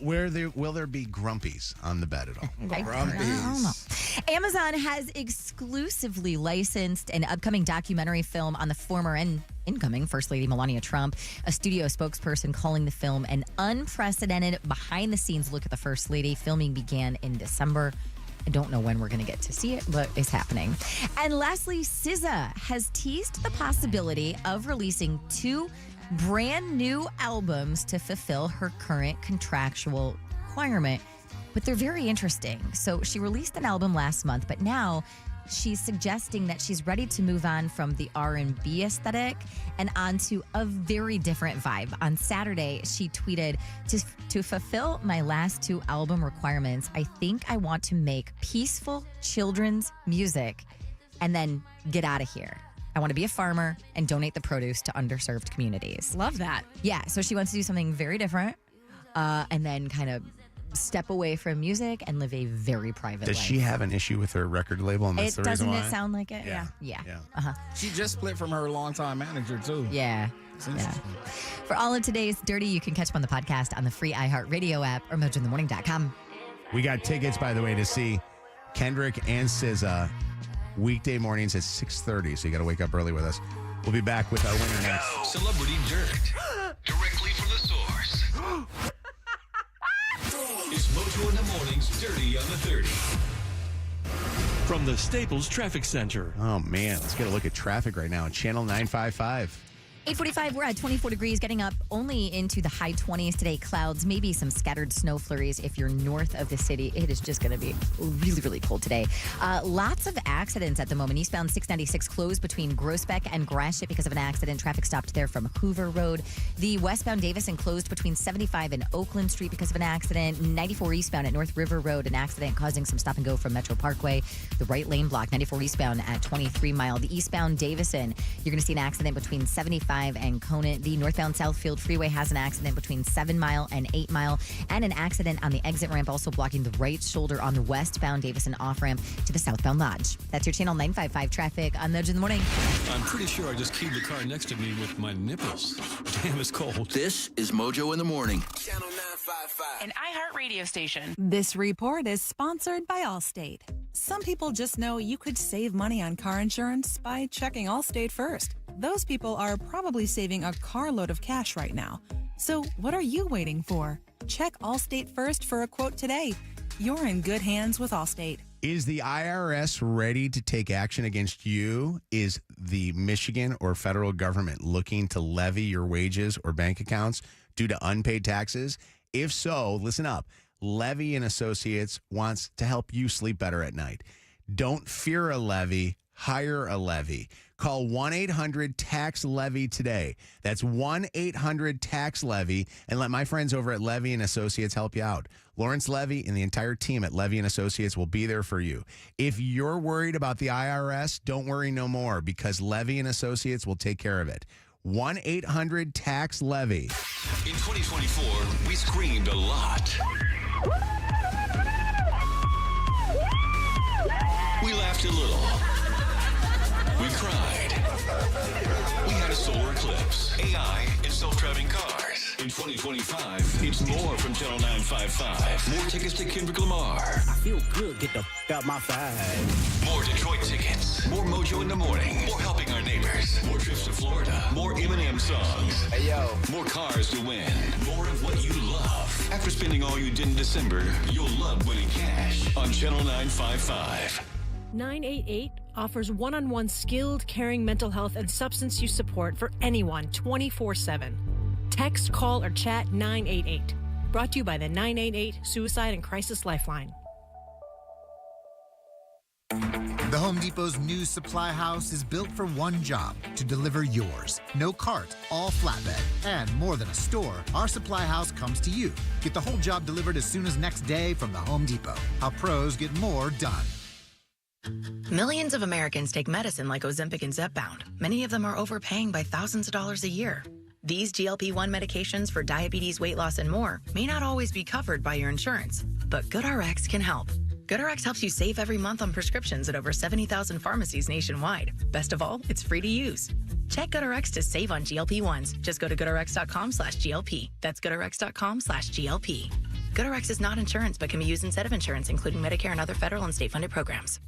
Will there be grumpies on the bed at all? Grumpies. Amazon has exclusively licensed an upcoming documentary film on the former and incoming First Lady Melania Trump, a studio spokesperson calling the film an unprecedented behind-the-scenes look at the First Lady. Filming began in December. I don't know when we're going to get to see it, but it's happening. And lastly, SZA has teased the possibility of releasing 2 brand new albums to fulfill her current contractual requirement, but they're very interesting. So she released an album last month, but now she's suggesting that she's ready to move on from the R&B aesthetic and onto a very different vibe. On Saturday, she tweeted, to fulfill my last 2 album requirements, I think I want to make peaceful children's music and then get out of here. I want to be a farmer and donate the produce to underserved communities. Love that. Yeah, so she wants to do something very different and then kind of step away from music and live a very private life. Does she have an issue with her record label? And that's the reason why? Doesn't it sound like it? Yeah. Uh-huh. She just split from her longtime manager, too. Yeah. For all of today's Dirty, you can catch up on the podcast on the free iHeartRadio app or mojointhemorning.com. We got tickets, by the way, to see Kendrick and SZA weekday mornings at 6:30, so you got to wake up early with us. We'll be back with our winner next. Celebrity Dirt. Directly from the source. It's Mojo in the Morning's Dirty on the 30. From the Staples Traffic Center. Oh, man. Let's get a look at traffic right now on Channel 955. 8:45, we're at 24 degrees, getting up only into the high 20s today. Clouds, maybe some scattered snow flurries if you're north of the city. It is just going to be really, really cold today. Lots of accidents at the moment. Eastbound 696 closed between Groesbeck and Gratiot because of an accident. Traffic stopped there from Hoover Road. The westbound Davison closed between 75 and Oakland Street because of an accident. 94 eastbound at North River Road, an accident causing some stop and go from Metro Parkway. The right lane block, 94 eastbound at 23 Mile. The eastbound Davison, you're going to see an accident between 75 and Conant. The northbound Southfield Freeway has an accident between 7 Mile and 8 Mile, and an accident on the exit ramp also blocking the right shoulder on the westbound Davison off-ramp to the southbound Lodge. That's your Channel 955 traffic on Mojo in the Morning. I'm pretty sure I just keyed the car next to me with my nipples. Damn, it's cold. This is Mojo in the Morning. Channel 955. An iHeart radio station. This report is sponsored by Allstate. Some people just know you could save money on car insurance by checking Allstate first. Those people are probably saving a carload of cash right now. So what are you waiting for? Check Allstate first for a quote today. You're in good hands with Allstate. Is the IRS ready to take action against you? Is the Michigan or federal government looking to levy your wages or bank accounts due to unpaid taxes? If so, listen up. Levy and Associates wants to help you sleep better at night. Don't fear a levy, hire a levy. Call 1-800-TAX-LEVY today. That's 1-800-TAX-LEVY, and let my friends over at Levy and Associates help you out. Lawrence Levy and the entire team at Levy and Associates will be there for you. If you're worried about the IRS, don't worry no more, because Levy and Associates will take care of it. 1-800-TAX-LEVY. In 2024, we screamed a lot. We laughed a little. We cried. We had a solar eclipse, AI, and self-driving cars. In 2025, it's more from Channel 955. More tickets to Kendrick Lamar. I feel good. Get the f*** out my five. More Detroit tickets. More Mojo in the Morning. More helping our neighbors. More trips to Florida. More Eminem songs. Hey, yo. More cars to win. More of what you love. After spending all you did in December, you'll love winning cash on Channel 955. 988 offers one-on-one skilled, caring mental health and substance use support for anyone 24/7. Text, call, or chat 988. Brought to you by the 988 Suicide and Crisis Lifeline. The Home Depot's new supply house is built for one job, to deliver yours. No cart, all flatbed. And more than a store, our supply house comes to you. Get the whole job delivered as soon as next day from the Home Depot. How pros get more done. Millions of Americans take medicine like Ozempic and Zepbound. Many of them are overpaying by thousands of dollars a year. These GLP-1 medications for diabetes, weight loss, and more may not always be covered by your insurance, but GoodRx can help. GoodRx helps you save every month on prescriptions at over 70,000 pharmacies nationwide. Best of all, it's free to use. Check GoodRx to save on GLP-1s. Just go to GoodRx.com/GLP. That's GoodRx.com/GLP. GoodRx is not insurance, but can be used instead of insurance, including Medicare and other federal and state-funded programs.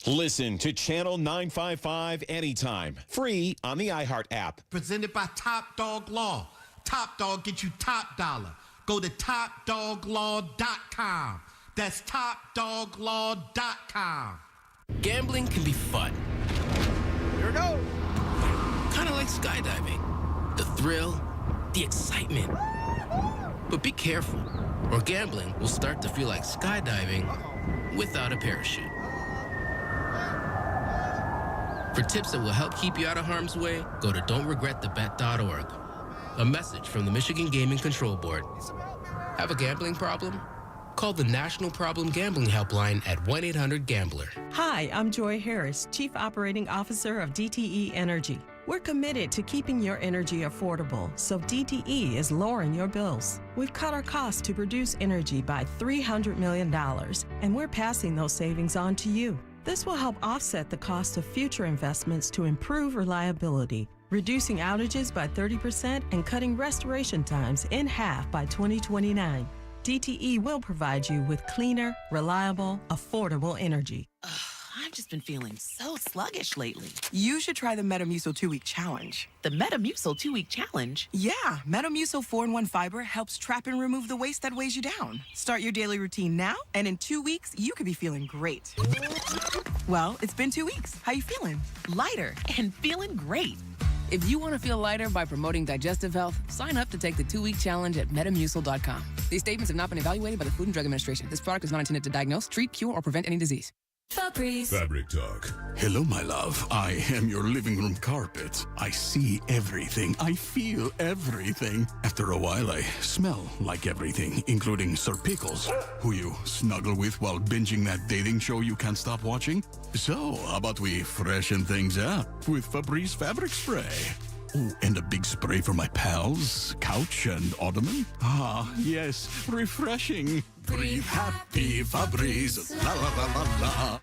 Listen to Channel 955 anytime, free on the iHeart app. Presented by Top Dog Law. Top Dog gets you top dollar. Go to topdoglaw.com. That's topdoglaw.com. Gambling can be fun. Here we go. Kind of like skydiving. The thrill, the excitement. But be careful, or gambling will start to feel like skydiving without a parachute. For tips that will help keep you out of harm's way, go to don'tregretthebet.org. A message from the Michigan Gaming Control Board. Have a gambling problem? Call the National Problem Gambling Helpline at 1-800-GAMBLER. Hi, I'm Joy Harris, Chief Operating Officer of DTE Energy. We're committed to keeping your energy affordable, so DTE is lowering your bills. We've cut our costs to produce energy by $300 million, and we're passing those savings on to you. This will help offset the cost of future investments to improve reliability, reducing outages by 30% and cutting restoration times in half by 2029. DTE will provide you with cleaner, reliable, affordable energy. I've just been feeling so sluggish lately. You should try the Metamucil 2-Week Challenge. The Metamucil 2-Week Challenge? Yeah, Metamucil 4-in-1 Fiber helps trap and remove the waste that weighs you down. Start your daily routine now, and in 2 weeks, you could be feeling great. Well, it's been 2 weeks. How you feeling? Lighter and feeling great. If you want to feel lighter by promoting digestive health, sign up to take the 2-week challenge at metamucil.com. These statements have not been evaluated by the Food and Drug Administration. This product is not intended to diagnose, treat, cure, or prevent any disease. Febreze. Fabric Talk. Hello, my love. I am your living room carpet. I see everything. I feel everything. After a while, I smell like everything, including Sir Pickles, who you snuggle with while binging that dating show you can't stop watching. So, how about we freshen things up with Febreze Fabric Spray? Oh, and a big spray for my pals, couch and ottoman. Ah, yes, refreshing. Breathe happy, Febreze. La la la la la.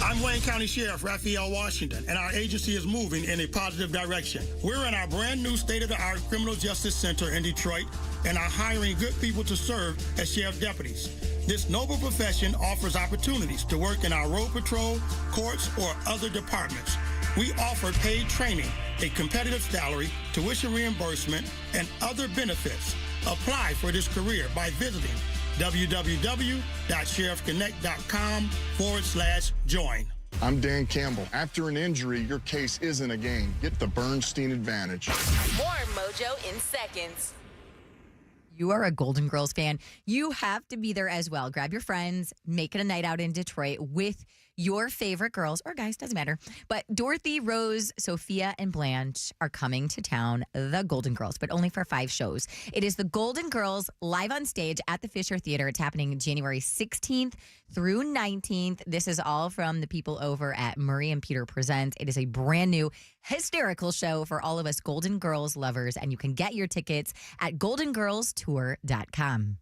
I'm Wayne County Sheriff Raphael Washington, and our agency is moving in a positive direction. We're in our brand new state-of-the-art criminal justice center in Detroit and are hiring good people to serve as sheriff deputies. This noble profession offers opportunities to work in our road patrol, courts, or other departments. We offer paid training, a competitive salary, tuition reimbursement, and other benefits. Apply for this career by visiting www.sheriffconnect.com/join. I'm Dan Campbell. After an injury, your case isn't a game. Get the Bernstein advantage. More Mojo in seconds. You are a Golden Girls fan. You have to be there as well. Grab your friends, make it a night out in Detroit with your favorite girls or guys, doesn't matter. But Dorothy, Rose, Sophia, and Blanche are coming to town, the Golden Girls, but only for 5 shows. It is the Golden Girls live on stage at the Fisher Theater. It's happening January 16th through 19th. This is all from the people over at Murray and Peter Present. It is a brand new hysterical show for all of us Golden Girls lovers, and you can get your tickets at goldengirlstour.com.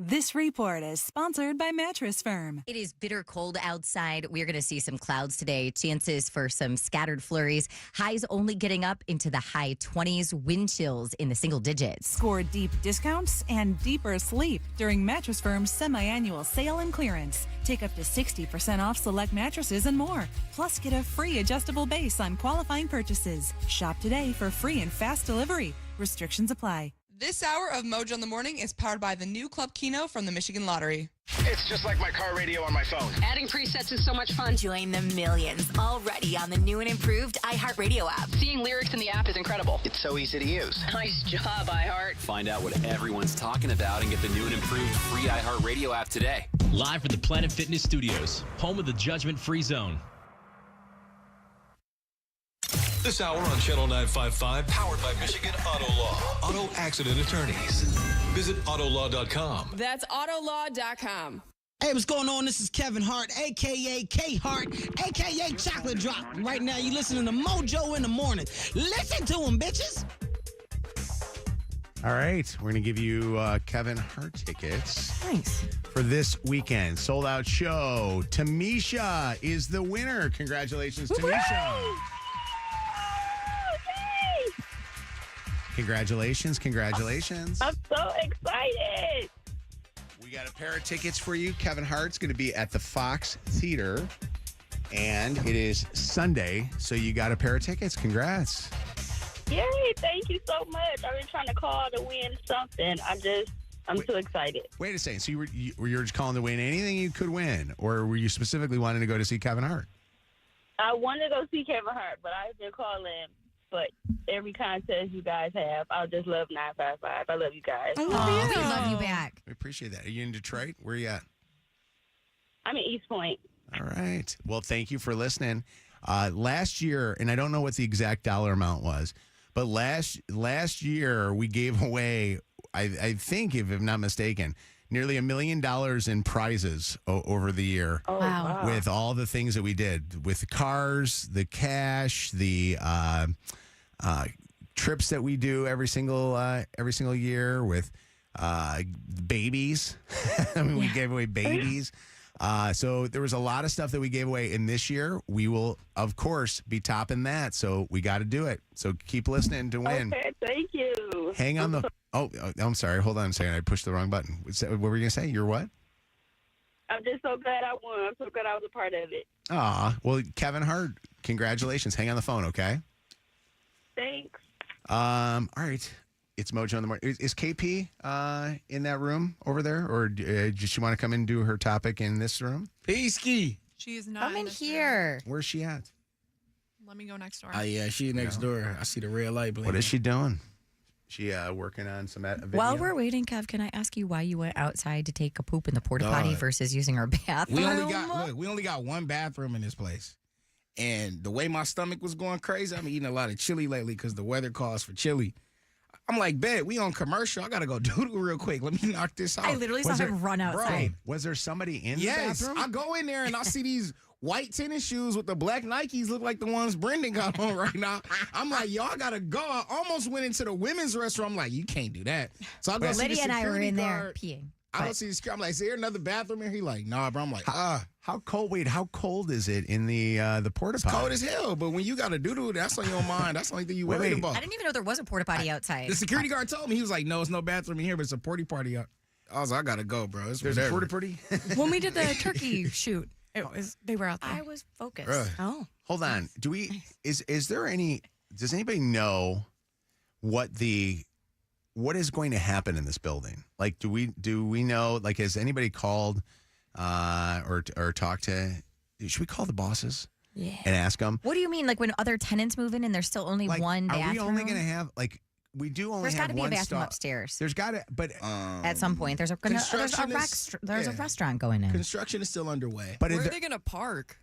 This report is sponsored by Mattress Firm. It is bitter cold outside. We're going to see some clouds today. Chances for some scattered flurries. Highs only getting up into the high 20s. Wind chills in the single digits. Score deep discounts and deeper sleep during Mattress Firm's semi-annual sale and clearance. Take up to 60% off select mattresses and more. Plus, get a free adjustable base on qualifying purchases. Shop today for free and fast delivery. Restrictions apply. This hour of Mojo in the Morning is powered by the new Club Keno from the Michigan Lottery. It's just like my car radio on my phone. Adding presets is so much fun. Join the millions already on the new and improved iHeartRadio app. Seeing lyrics in the app is incredible. It's so easy to use. Nice job, iHeart. Find out what everyone's talking about and get the new and improved free iHeartRadio app today. Live from the Planet Fitness Studios, home of the judgment-free zone. This hour on Channel 955, powered by Michigan Auto Law. Auto accident attorneys. Visit autolaw.com. That's autolaw.com. Hey, what's going on? This is Kevin Hart, a.k.a. K-Hart, a.k.a. Chocolate Drop. Right now, you're listening to Mojo in the Morning. Listen to him, bitches. All right. We're going to give you Kevin Hart tickets. Nice. For this weekend. Sold out show. Tamisha is the winner. Congratulations, Tamisha. Congratulations. I'm so excited. We got a pair of tickets for you. Kevin Hart's going to be at the Fox Theater, and it is Sunday, so you got a pair of tickets. Congrats. Yay, thank you so much. I've been trying to call to win something. I'm so excited. Wait a second. So you were just calling to win anything you could win, or were you specifically wanting to go to see Kevin Hart? I wanted to go see Kevin Hart, but I've been calling. But every contest you guys have, I just love 955. I love you guys. We love you back. We appreciate that. Are you in Detroit? Where are you at? I'm in East Point. All right. Well, thank you for listening. Last year, and I don't know what the exact dollar amount was, but last year we gave away, I think, if I'm not mistaken, nearly $1 million in prizes over the year. Oh, wow. With all the things that we did with the cars, the cash, the trips that we do every single year with babies. I mean, we gave away babies. So there was a lot of stuff that we gave away. And this year we will, of course, be topping that. So we got to do it. So keep listening to win. Okay, thank you. Hang on the... Oh, I'm sorry. Hold on a second. I pushed the wrong button. What were you going to say? You're what? I'm just so glad I won. I'm so glad I was a part of it. Well, Kevin Hart, congratulations. Hang on the phone, okay? Thanks. All right. It's Mojo in the Morning. Is KP in that room over there? Or does she want to come in and do her topic in this room? Peasky. She is not Come in here. Where's she at? Let me go next door. Oh, yeah, she next door. I see the red light blinking. What is she doing? She working on some video? While we're waiting, Kev, can I ask you why you went outside to take a poop in the porta potty versus using our bathroom? We only got one bathroom in this place. And the way my stomach was going crazy, I'm eating a lot of chili lately because the weather calls for chili. I'm like, bet, we on commercial. I got to go doodle real quick. Let me knock this out. I literally saw him run outside. Was there somebody in the bathroom? I go in there and I see these white tennis shoes with the black Nikes look like the ones Brendan got on right now. I'm like, yo, I got to go. I almost went into the women's restroom. I'm like, you can't do that. So I go see the Lydia and I were in there guard. peeing. I don't see the security. I'm like, is there another bathroom here? He like, nah, bro. I'm like, How cold? Wait, how cold is it in the porta potty? It's cold as hell, but when you got a doo-doo, that's on your mind. That's the only thing you worried about. I didn't even know there was a porta potty outside. The security guard told me. He was like, no, it's no bathroom in here, but it's a porta potty out. I was like, I got to go, bro. There's a porta potty? When we did the turkey shoot, they were out there. I was focused. Bruh. Oh. Hold on. Is there any, does anybody know what is going to happen in this building? Like, do we know, like, has anybody called or talked to, should we call the bosses? Yeah. And ask them? What do you mean? Like when other tenants move in and there's still only one bathroom? Are we only going to have, like, we do only There's have got to be a one bathroom stall. upstairs. There's got to, but at some point there's a restaurant going in. Construction is still underway. But where are they going to park?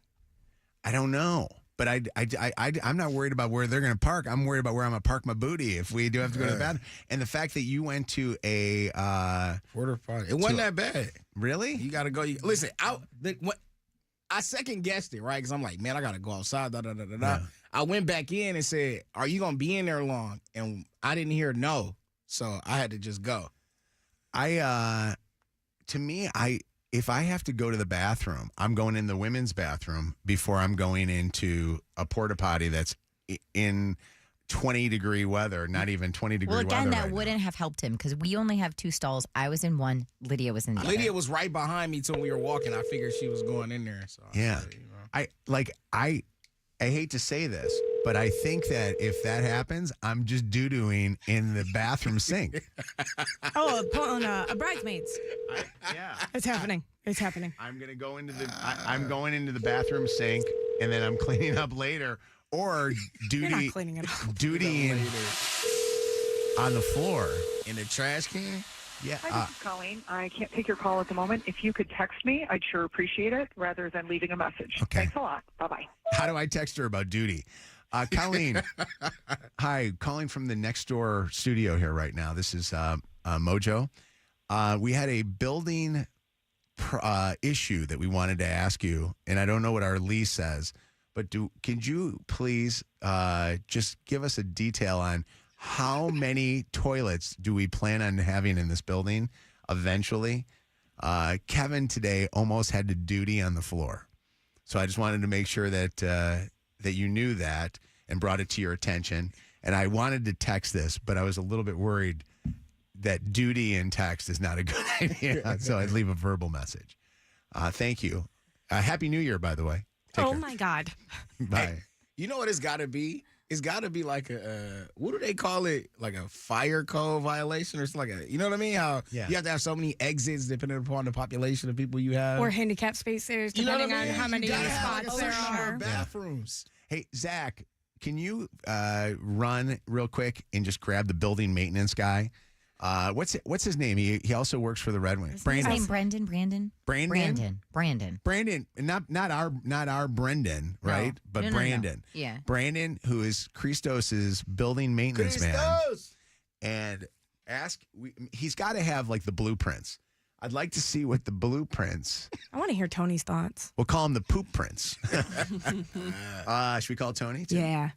I don't know. But I'm not worried about where they're going to park. I'm worried about where I'm going to park my booty if we do have to go to the bathroom. And the fact that you went to a porta potty, it wasn't that bad. Really? You got to go. Listen, I second guessed it, right? Because I'm like, man, I got to go outside. Yeah. I went back in and said, "Are you going to be in there long?" And I didn't hear no, so I had to just go. If I have to go to the bathroom, I'm going in the women's bathroom before I'm going into a porta potty that's in 20-degree weather, not even 20-degree weather. Well, again, that right wouldn't have helped him because we only have 2 stalls. I was in one. Lydia was in the other. Lydia was right behind me till we were walking. I figured she was going in there. So yeah. I hate to say this, but I think that if that happens, I'm just doo-dooing in the bathroom sink. Pulling a bridesmaids. Yeah. It's happening. It's happening. I'm gonna go into I'm going into the bathroom sink, and then I'm cleaning up later, or You're not cleaning it up. duty on the floor in the trash can. Yeah. Hi, this is Colleen. I can't take your call at the moment. If you could text me, I'd sure appreciate it rather than leaving a message. Okay. Thanks a lot. Bye-bye. How do I text her about duty? Colleen, hi, calling from the next door studio here right now. This is Mojo. We had a building issue that we wanted to ask you, and I don't know what our lease says, but could you please just give us a detail on how many toilets do we plan on having in this building eventually? Kevin today almost had to duty on the floor. So I just wanted to make sure that that you knew that and brought it to your attention. And I wanted to text this, but I was a little bit worried that duty in text is not a good idea. So I'd leave a verbal message. Thank you. Happy New Year, by the way. Take care. My God. Bye. Hey, you know what it's got to be? It's got to be like what do they call it? Like a fire code violation or something like you know what I mean? How you have to have so many exits depending upon the population of people you have. Or handicap spaces, depending on how many spots there are. Bathrooms. Hey, Zach, can you run real quick and just grab the building maintenance guy? What's his name? He also works for the Red Wings. His name Brandon. Brandon, not our Brendan, right? No. But No. Brandon. Yeah. Brandon, who is Christos's building maintenance man. And he's got to have like the blueprints. I'd like to see what the blueprints. I want to hear Tony's thoughts. We'll call him the poop prints. Should we call Tony? Yeah.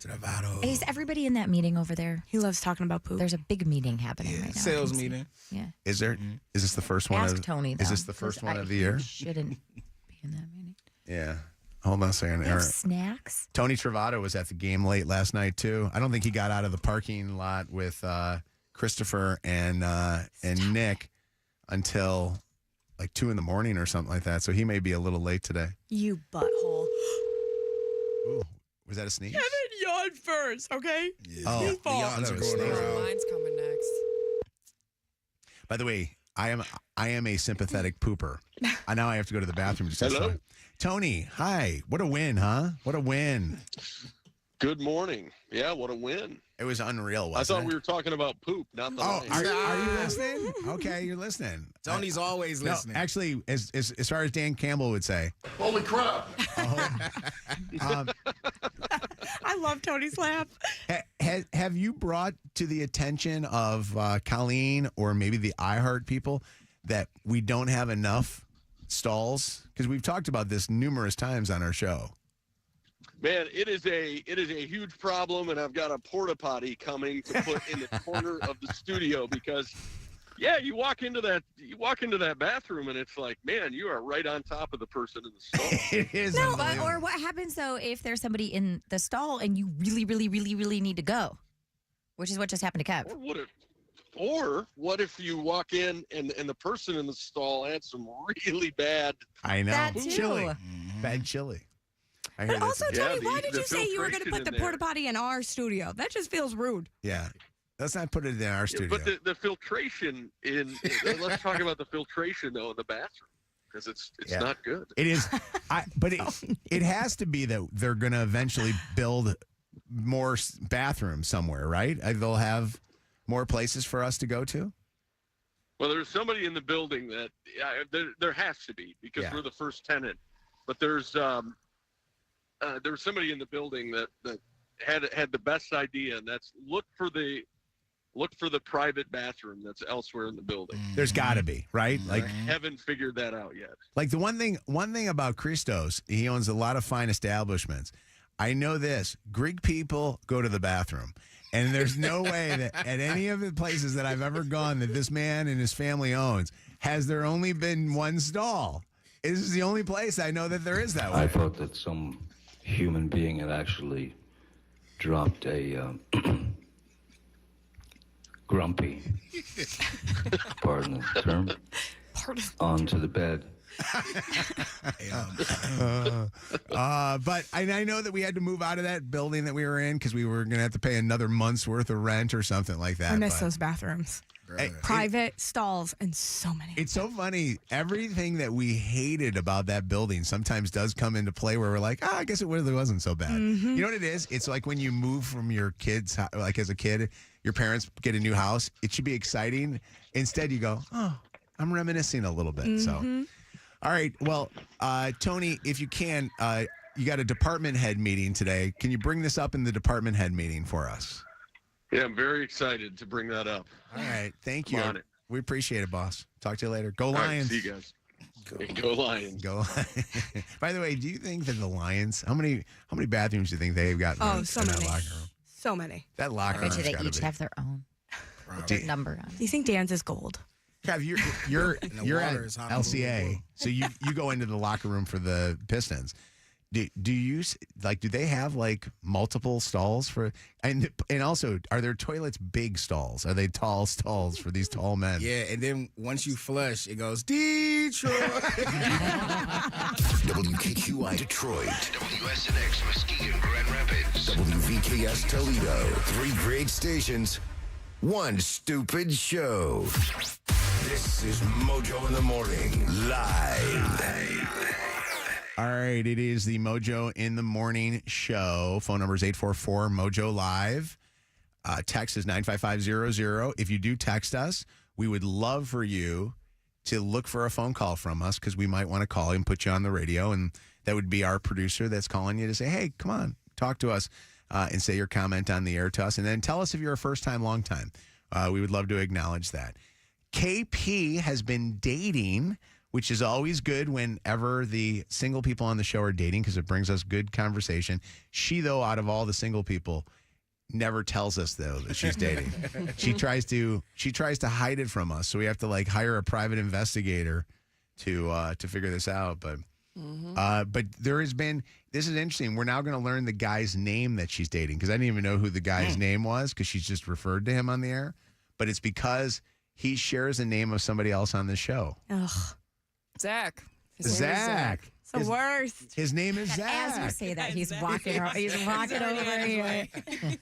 Is everybody in that meeting over there? He loves talking about poop. There's a big meeting happening right now. Sales meeting. Yeah. Is there? Is this the first one? Ask Tony, though. Is this the first one of the year? He shouldn't be in that meeting. Yeah. Hold on a second. They have snacks. Tony Travato was at the game late last night too. I don't think he got out of the parking lot with Christopher and Nick until like 2 a.m. or something like that. So he may be a little late today. You butthole. Ooh, was that a sneeze? Kevin yawned first, okay? Oh, His fault. that was a sneeze. Mine's coming next. By the way, I am a sympathetic pooper. Now I have to go to the bathroom. Hello? Tony, hi. What a win, huh? What a win. Good morning. Yeah, what a win. It was unreal, I wasn't thought it? we were talking about poop, not the Oh, Lions. are you listening? Okay, you're listening. Tony's always No, listening. actually, as far as Dan Campbell would say, Holy crap. I love Tony's laugh. have you brought to the attention of Colleen or maybe the iHeart people that we don't have enough stalls? Because we've talked about this numerous times on our show. Man, it is a huge problem, and I've got a porta potty coming to put in the corner of the studio because, yeah, you walk into that bathroom and it's like, man, you are right on top of the person in the stall. It is. No, but, or what happens though if there's somebody in the stall and you really, really, really, really need to go, which is what just happened to Kev. Or what if you walk in and the person in the stall had some really bad I know. That too. Chili. Bad chili. I hear But also, that's- Tony, why did you say you were going to filtration put the in porta potty in our studio? That just feels rude. Yeah. Let's not put it in our studio. But the filtration let's talk about the filtration though in the bathroom because it's Yeah. not good. It is, but it has to be that they're going to eventually build more bathrooms somewhere, right? They'll have more places for us to go to. Well, there's somebody in the building that there has to be because we're the first tenant. But there was somebody in the building that had the best idea, and that's look for the private bathroom that's elsewhere in the building. There's got to be, right? Like haven't figured that out yet. Like the one thing about Christos, he owns a lot of fine establishments. I know this: Greek people go to the bathroom, and there's no way that at any of the places that I've ever gone that this man and his family owns has there only been one stall. This is the only place I know that there is that way. I thought that some human being had actually dropped a grumpy, pardon the term, onto the bed. But I know that we had to move out of that building that we were in because we were going to have to pay another month's worth of rent or something like that. I miss but- those bathrooms. Private stalls and so many. It's so funny. Everything that we hated about that building sometimes does come into play where we're like, I guess it really wasn't so bad. Mm-hmm. You know what it is? It's like when you move from your kids, like as a kid, your parents get a new house. It should be exciting. Instead, you go, oh, I'm reminiscing a little bit. Mm-hmm. So, all right. Well, Tony, if you can, you got a department head meeting today. Can you bring this up in the department head meeting for us? Yeah, I'm very excited to bring that up. All right. Thank you. I'm on it. We appreciate it, boss. Talk to you later. Go All right, Lions. see you guys. Go Lions. Go. By the way, do you think that the Lions? How many bathrooms do you think they've got? Oh, so in many. that locker room? So many. That locker I room. bet you they each have their own number on. Do you think Dan's is gold? Kev, you're the you're at water is hot. LCA, so you go into the locker room for the Pistons. Do you like? Do they have like multiple stalls for? And also, are their toilets big stalls? Are they tall stalls for these tall men? Yeah, and then once you flush, it goes Detroit. WKQI Detroit. WSNX Muskegon Grand Rapids. WVKS Toledo. 3 great stations, 1 stupid show. This is Mojo in the Morning, live. All right, it is the Mojo in the Morning show. Phone number is 844-MOJO Live. Text is 95500. If you do text us, we would love for you to look for a phone call from us because we might want to call you and put you on the radio, and that would be our producer that's calling you to say, hey, come on, talk to us, and say your comment on the air to us, and then tell us if you're a first-time, long-time. We would love to acknowledge that. KP has been dating, which is always good whenever the single people on the show are dating because it brings us good conversation. She, though, out of all the single people, never tells us, though, that she's dating. She tries to hide it from us, so we have to, like, hire a private investigator to figure this out. But there has been – this is interesting. We're now going to learn the guy's name that she's dating because I didn't even know who the guy's name was because she's just referred to him on the air. But it's because he shares the name of somebody else on the show. Ugh. Zach. Zach. It's the worst. His name is Zach. As you say that, he's walking over here.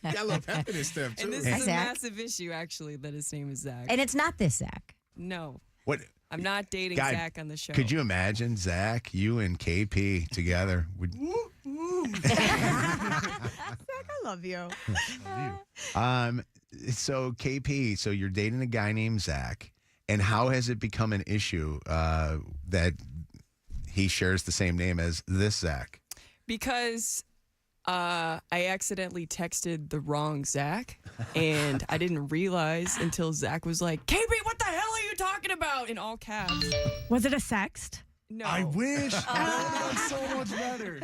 Got a little pep in his step, too. And this Hi, is a Zach. massive issue, actually, that his name is Zach. And it's not this Zach. No. What? I'm not dating God, Zach on the show. Could you imagine Zach, you and KP together? love you. So KP, so you're dating a guy named Zach, and how has it become an issue that he shares the same name as this Zach? Because I accidentally texted the wrong Zach, and I didn't realize until Zach was like, KB, what the hell are you talking about? In all caps. Was it a sext? No. I wish. That was so much better.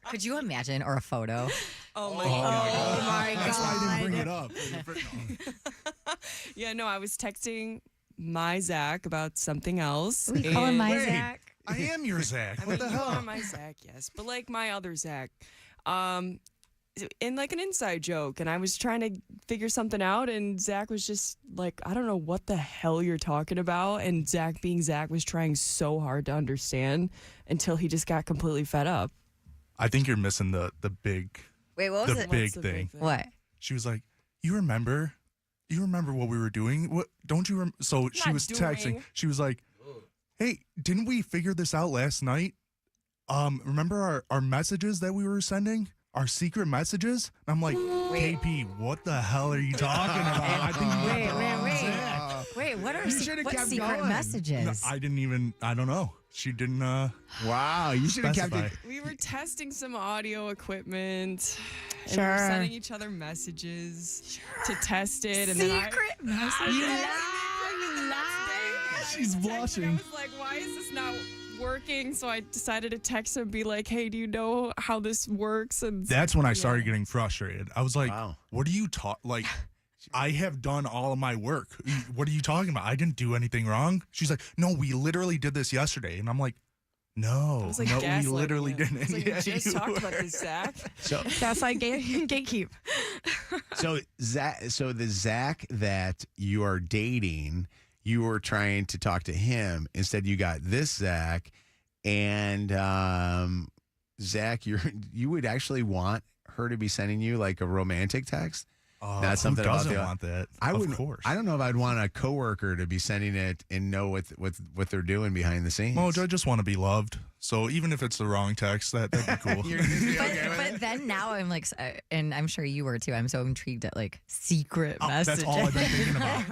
Could you imagine? Or a photo? Oh my God. That's why I didn't bring it up. Yeah, no, I was texting my Zach about something else. We call him my Wait, Zach. I am your Zach. What the You hell? are my Zach, yes. But like my other Zach. In like an inside joke, and I was trying to figure something out, and Zach was just like, I don't know what the hell you're talking about. And Zach, being Zach, was trying so hard to understand until he just got completely fed up. I think you're missing the big Wait, what was the it? big What's the thing. big thing? What? She was like, You remember what we were doing? What don't you so she Not was doing. texting. She was like, Hey, didn't we figure this out last night? Remember our messages that we were sending? Our secret messages? And I'm like, KP, what the hell are you talking about? I think Wait, what are You should've what kept secret going. messages? I don't know. She didn't Wow, you should have kept specify. it. We were testing some audio equipment. And we Sure. were sending each other messages to test it. And Secret messages. You lie. She's blushing. I was like, why is this not working? So I decided to text him and be like, hey, do you know how this works? And That's when I started getting frustrated. I was like, Wow. what are you like I have done all of my work. What are you talking about? I didn't do anything wrong. She's like, no, we literally did this yesterday. And I'm like, no, I was like, no, we gaslighting literally him. didn't. I was like, Yeah, we just you talked were. about this, Zach. So That's like gatekeep. so the Zach that you are dating, you were trying to talk to him. Instead, you got this Zach, and Zach, you would actually want her to be sending you like a romantic text. Not something who about doesn't the, want that? I Of wouldn't. course. I don't know if I'd want a coworker to be sending it and know what they're doing behind the scenes. Mojo, I just want to be loved. So even if it's the wrong text, that'd be cool. You're gonna be okay with But it? then now I'm like, and I'm sure you were too. I'm so intrigued at like secret messages. That's all I've been thinking about.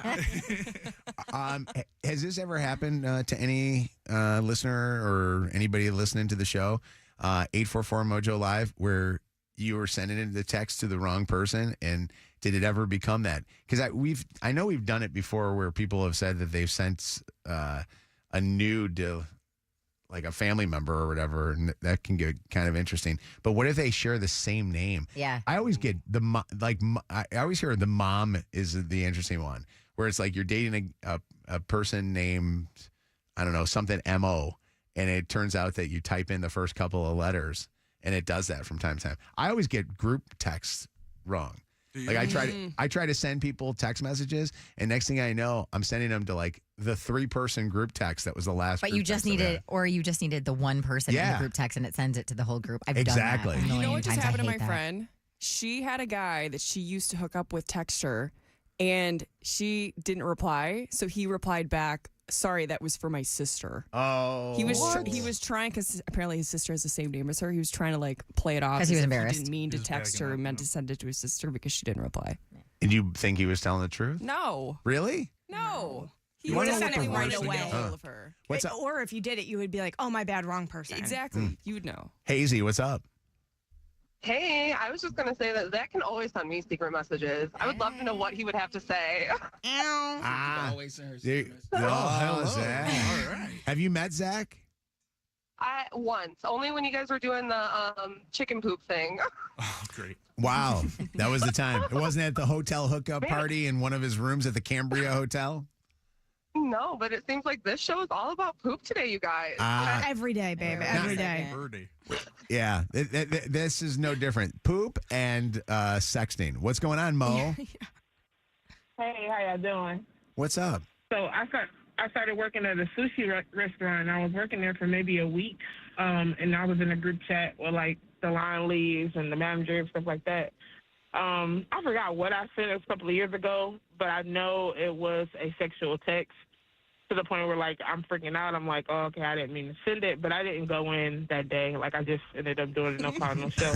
Has this ever happened to any listener or anybody listening to the show? 844 Mojo Live, where you were sending in the text to the wrong person, and did it ever become that? Because I know we've done it before, where people have said that they've sent a nude to like a family member or whatever, and that can get kind of interesting. But what if they share the same name? Yeah. I always get I always hear the mom is the interesting one, where it's like you're dating a person named, I don't know, something MO, and it turns out that you type in the first couple of letters, and it does that from time to time. I always get group texts wrong. Like I try to send people text messages, and next thing I know, I'm sending them to like the 3-person group text that was the last. But group you just text that we needed, had. or you just needed the one person in Yeah. the group text, and it sends it to the whole group. I've Exactly. done that a You know million what just times. happened I to hate my that. friend? She had a guy that she used to hook up with, text her, and she didn't reply. So he replied back, sorry, that was for my sister. Oh. He was trying, because apparently his sister has the same name as her. He was trying to like play it off 'Cause he was as if embarrassed. He didn't mean to He was text backing her, up, meant to send it to his sister because she didn't reply. And you think he was telling the truth? No. Really? No. He You wanna would know what the definitely right worst thing away. is? All of her. What's up? Or if you did it, you would be like, oh, my bad, wrong person. Exactly. You would know. Hazy, what's up? Hey, I was just going to say that Zach can always send me secret messages. I would love to know what he would have to say. Always send her There- secret oh, messages. Zach. All right. Have you met Zach? Once, only when you guys were doing the chicken poop thing. Oh, great. Wow, that was the time. It wasn't at the hotel hookup party in one of his rooms at the Cambria Hotel. No, but it seems like this show is all about poop today, you guys. Every day, babe. Every day. Birdie. Yeah, this is no different. Poop and sexting. What's going on, Mo? Hey, how y'all doing? What's up? So I started working at a sushi restaurant. I was working there for maybe a week, and I was in a group chat with like the line leads and the manager and stuff like that. I forgot what I sent. It was a couple of years ago, but I know it was a sexual text to the point where like I'm freaking out. I'm like, oh, okay, I didn't mean to send it, but I didn't go in that day. Like I just ended up doing it, no problem, no show.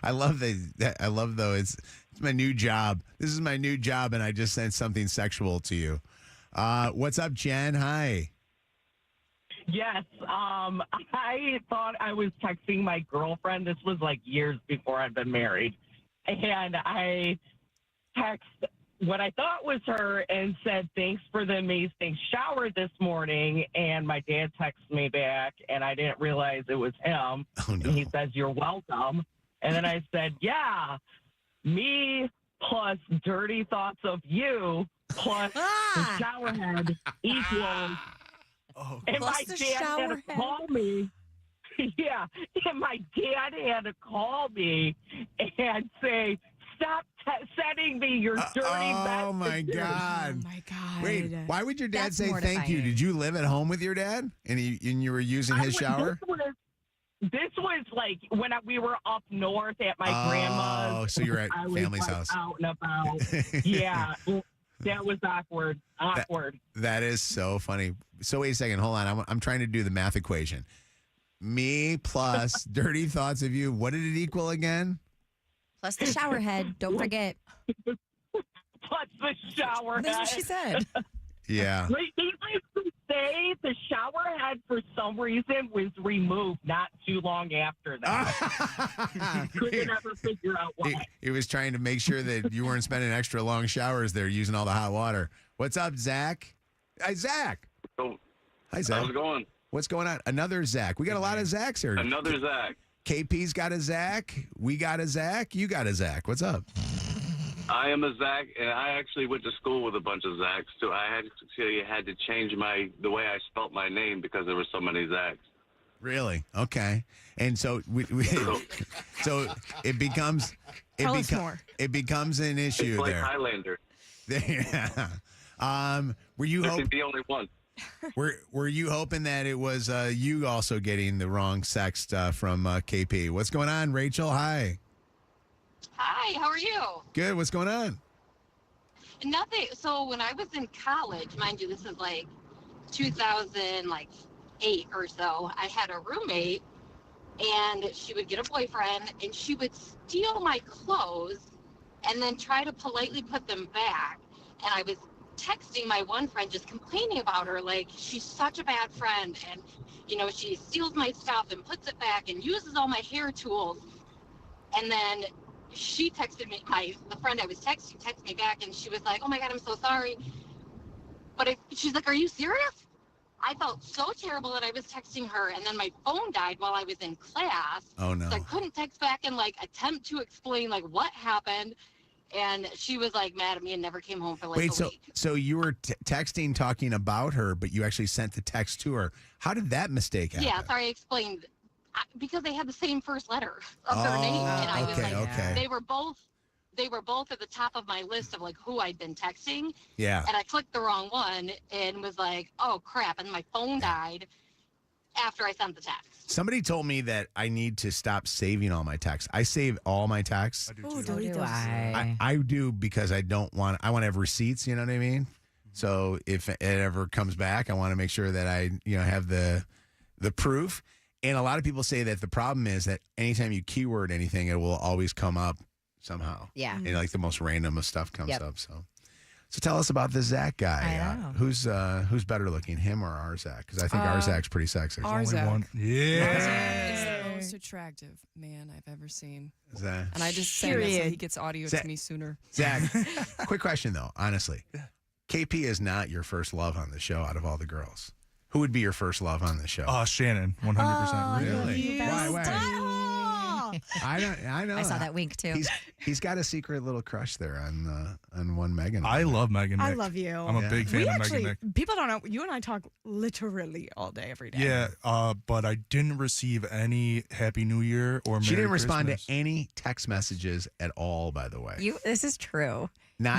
I love that. I love though. It's my new job. This is my new job, and I just sent something sexual to you. What's up, Jen? Hi. Yes. I thought I was texting my girlfriend. This was like years before I'd been married. And I text what I thought was her and said, thanks for the amazing shower this morning. And my dad texted me back, and I didn't realize it was him. Oh, no. And he says, you're welcome. And then I said, yeah, me plus dirty thoughts of you plus the shower head equals. And Plus my the dad had shower to head. call me. Yeah. And my dad had to call me and say, stop sending me your dirty Oh my messages." God! Oh my God! Wait, why would your dad That's say thank you? mortifying. Did you live at home with your dad, and you were using his shower? This was like when we were up north at my grandma's. Oh, so you're at I was, family's like, house. out and about. Yeah. That was awkward. Awkward. That is so funny. So wait a second, hold on. I'm trying to do the math equation. Me plus dirty thoughts of you. What did it equal again? Plus the shower head. Don't forget. Plus the shower That's head. what she said. Yeah. Needless to say, the shower head for some reason was removed not too long after that. Couldn't ever figure out why. He was trying to make sure that you weren't spending extra long showers there using all the hot water. What's up, Zach? Hi, Zach. Oh, Hi, Zach. how's it going? What's going on? Another Zach. We got a lot of Zachs here. Another Zach. KP's got a Zach. We got a Zach. You got a Zach. What's up? I am a Zach, and I actually went to school with a bunch of Zachs, so I had to change the way I spelt my name because there were so many Zachs. Really? Okay. And so so it becomes Tell us more. It becomes an issue It's like there. Highlander. Yeah. Were you This is the only one. were you hoping that it was you also getting the wrong sext from KP? What's going on, Rachel? Hi. Hi, how are you? Good. What's going on? Nothing. So when I was in college, mind you, this is like 2008 or so, I had a roommate and she would get a boyfriend and she would steal my clothes and then try to politely put them back. And I was texting my one friend just complaining about her, like she's such a bad friend and, you know, she steals my stuff and puts it back and uses all my hair tools. And then she texted me, the friend I was texted me back, and she was like, oh my God, I'm so sorry. But she's like, are you serious? I felt so terrible that I was texting her, and then my phone died while I was in class. Oh, no. So I couldn't text back and like attempt to explain like what happened. And she was like mad at me and never came home for like Wait, a week. so you were texting talking about her, but you actually sent the text to her. How did that mistake happen? Yeah, sorry, I explained. Because they had the same first letter of their name, and I was like, okay. they were both at the top of my list of like who I'd been texting. Yeah. And I clicked the wrong one and was like, oh crap, and my phone died after I sent the text. Somebody told me that I need to stop saving all my texts. I save all my texts. Oh, do I? I do because I want to have receipts, you know what I mean? So if it ever comes back, I want to make sure that I, have the proof. And a lot of people say that the problem is that anytime you keyword anything, it will always come up somehow. Yeah. And like the most random of stuff comes Yep. up. So tell us about the Zach guy. I know. Who's better looking, him or our Zach? Because I think our Zach's pretty sexy. Our Zach. One. Yeah. Our Zach is the most attractive man I've ever seen. Zach. And I just say that so he gets audio Zach- to me sooner. Zach, quick question though, honestly. KP is not your first love on the show out of all the girls. Who would be your first love on the show? Shannon, 100%. Really? Why? I know. I saw that wink too. He's got a secret little crush there on one Meaghan. I love Meaghan. I Nick. love you. I'm a big fan We of actually, Meaghan Nick. people don't know, you and I talk literally all day, every day. Yeah, but I didn't receive any Happy New Year or Merry She didn't respond Christmas. to any text messages at all, by the way. This is true. Not